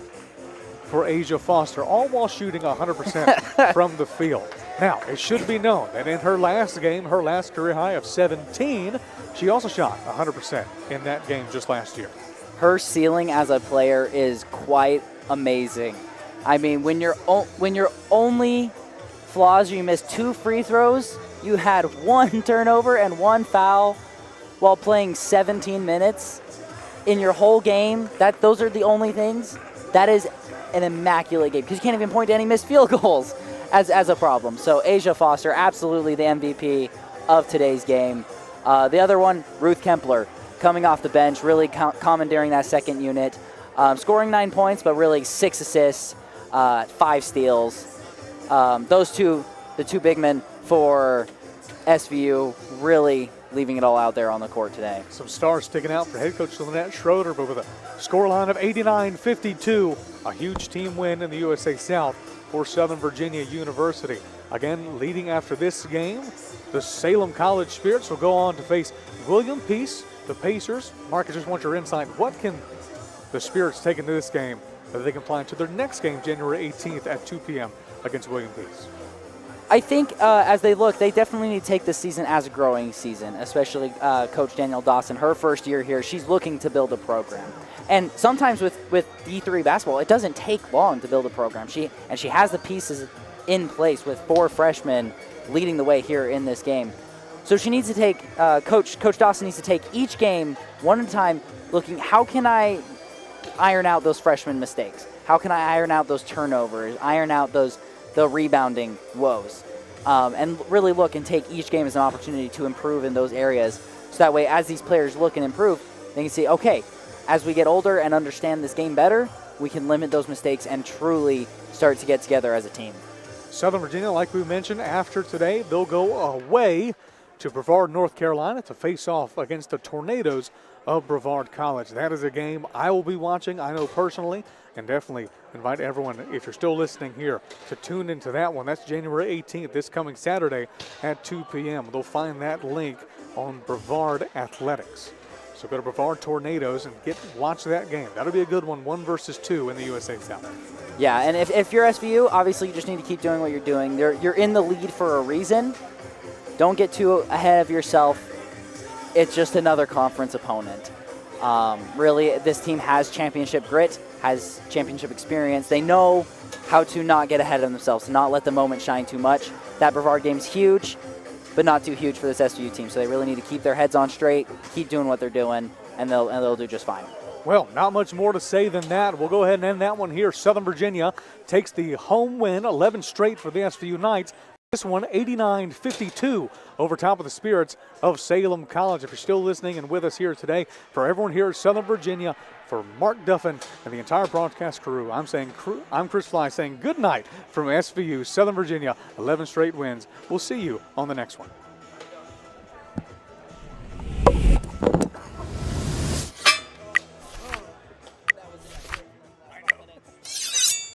for Asia Foster, all while shooting 100% from the field. Now, it should be known that in her last game, her last career high of 17, she also shot 100% in that game just last year. Her ceiling as a player is quite amazing. I mean, when your only flaws, you missed 2 free throws, you had 1 turnover and 1 foul while playing 17 minutes in your whole game. Those are the only things. That is an immaculate game because you can't even point to any missed field goals as a problem. So Asia Foster, absolutely the MVP of today's game. The other one, Ruth Kempler, coming off the bench, really commandeering that second unit, scoring 9 points, but really 6 assists, 5 steals. Those two, the 2 big men for SVU, really leaving it all out there on the court today. Some stars sticking out for head coach Lynette Schroeder, but with a scoreline of 89-52, a huge team win in the USA South for Southern Virginia University. Again, leading after this game, the Salem College Spirits will go on to face William Peace, the Pacers. Mark, I just want your insight. What can the Spirits take into this game that they can plan to their next game, January 18th at 2 p.m. against William Peace? I think as they look, they definitely need to take this season as a growing season, especially Coach Danielle Dawson, her first year here. She's looking to build a program. And sometimes with D3 basketball, it doesn't take long to build a program. She has the pieces in place with 4 freshmen leading the way here in this game. So she needs to take, Coach Dawson needs to take each game one at a time, looking, how can I iron out those freshman mistakes? How can I iron out those turnovers, iron out the rebounding woes, and really look and take each game as an opportunity to improve in those areas. So that way, as these players look and improve, they can see, okay, as we get older and understand this game better, we can limit those mistakes and truly start to get together as a team. Southern Virginia, like we mentioned, after today, they'll go away to Brevard, North Carolina to face off against the Tornadoes of Brevard College. That is a game I will be watching, I know personally, and definitely invite everyone, if you're still listening here, to tune into that one. That's January 18th, this coming Saturday at 2 p.m. They'll find that link on Brevard Athletics. So go to Brevard Tornadoes and watch that game. That'll be a good one, 1 versus 2 in the USA South. Yeah, and if you're SVU, obviously you just need to keep doing what you're doing. You're in the lead for a reason. Don't get too ahead of yourself. It's just another conference opponent. Really, this team has championship grit, has championship experience. They know how to not get ahead of themselves, to not let the moment shine too much. That Brevard game's huge, but not too huge for this SVU team. So they really need to keep their heads on straight, keep doing what they're doing, and they'll do just fine. Well, not much more to say than that. We'll go ahead and end that one here. Southern Virginia takes the home win, 11 straight for the SVU Knights. This one, 89-52 over top of the Spirits of Salem College. If you're still listening and with us here today, for everyone here at Southern Virginia, for Mark Duffin and the entire broadcast crew, I'm Chris Fly saying good night from SVU, Southern Virginia, 11 straight wins. We'll see you on the next one.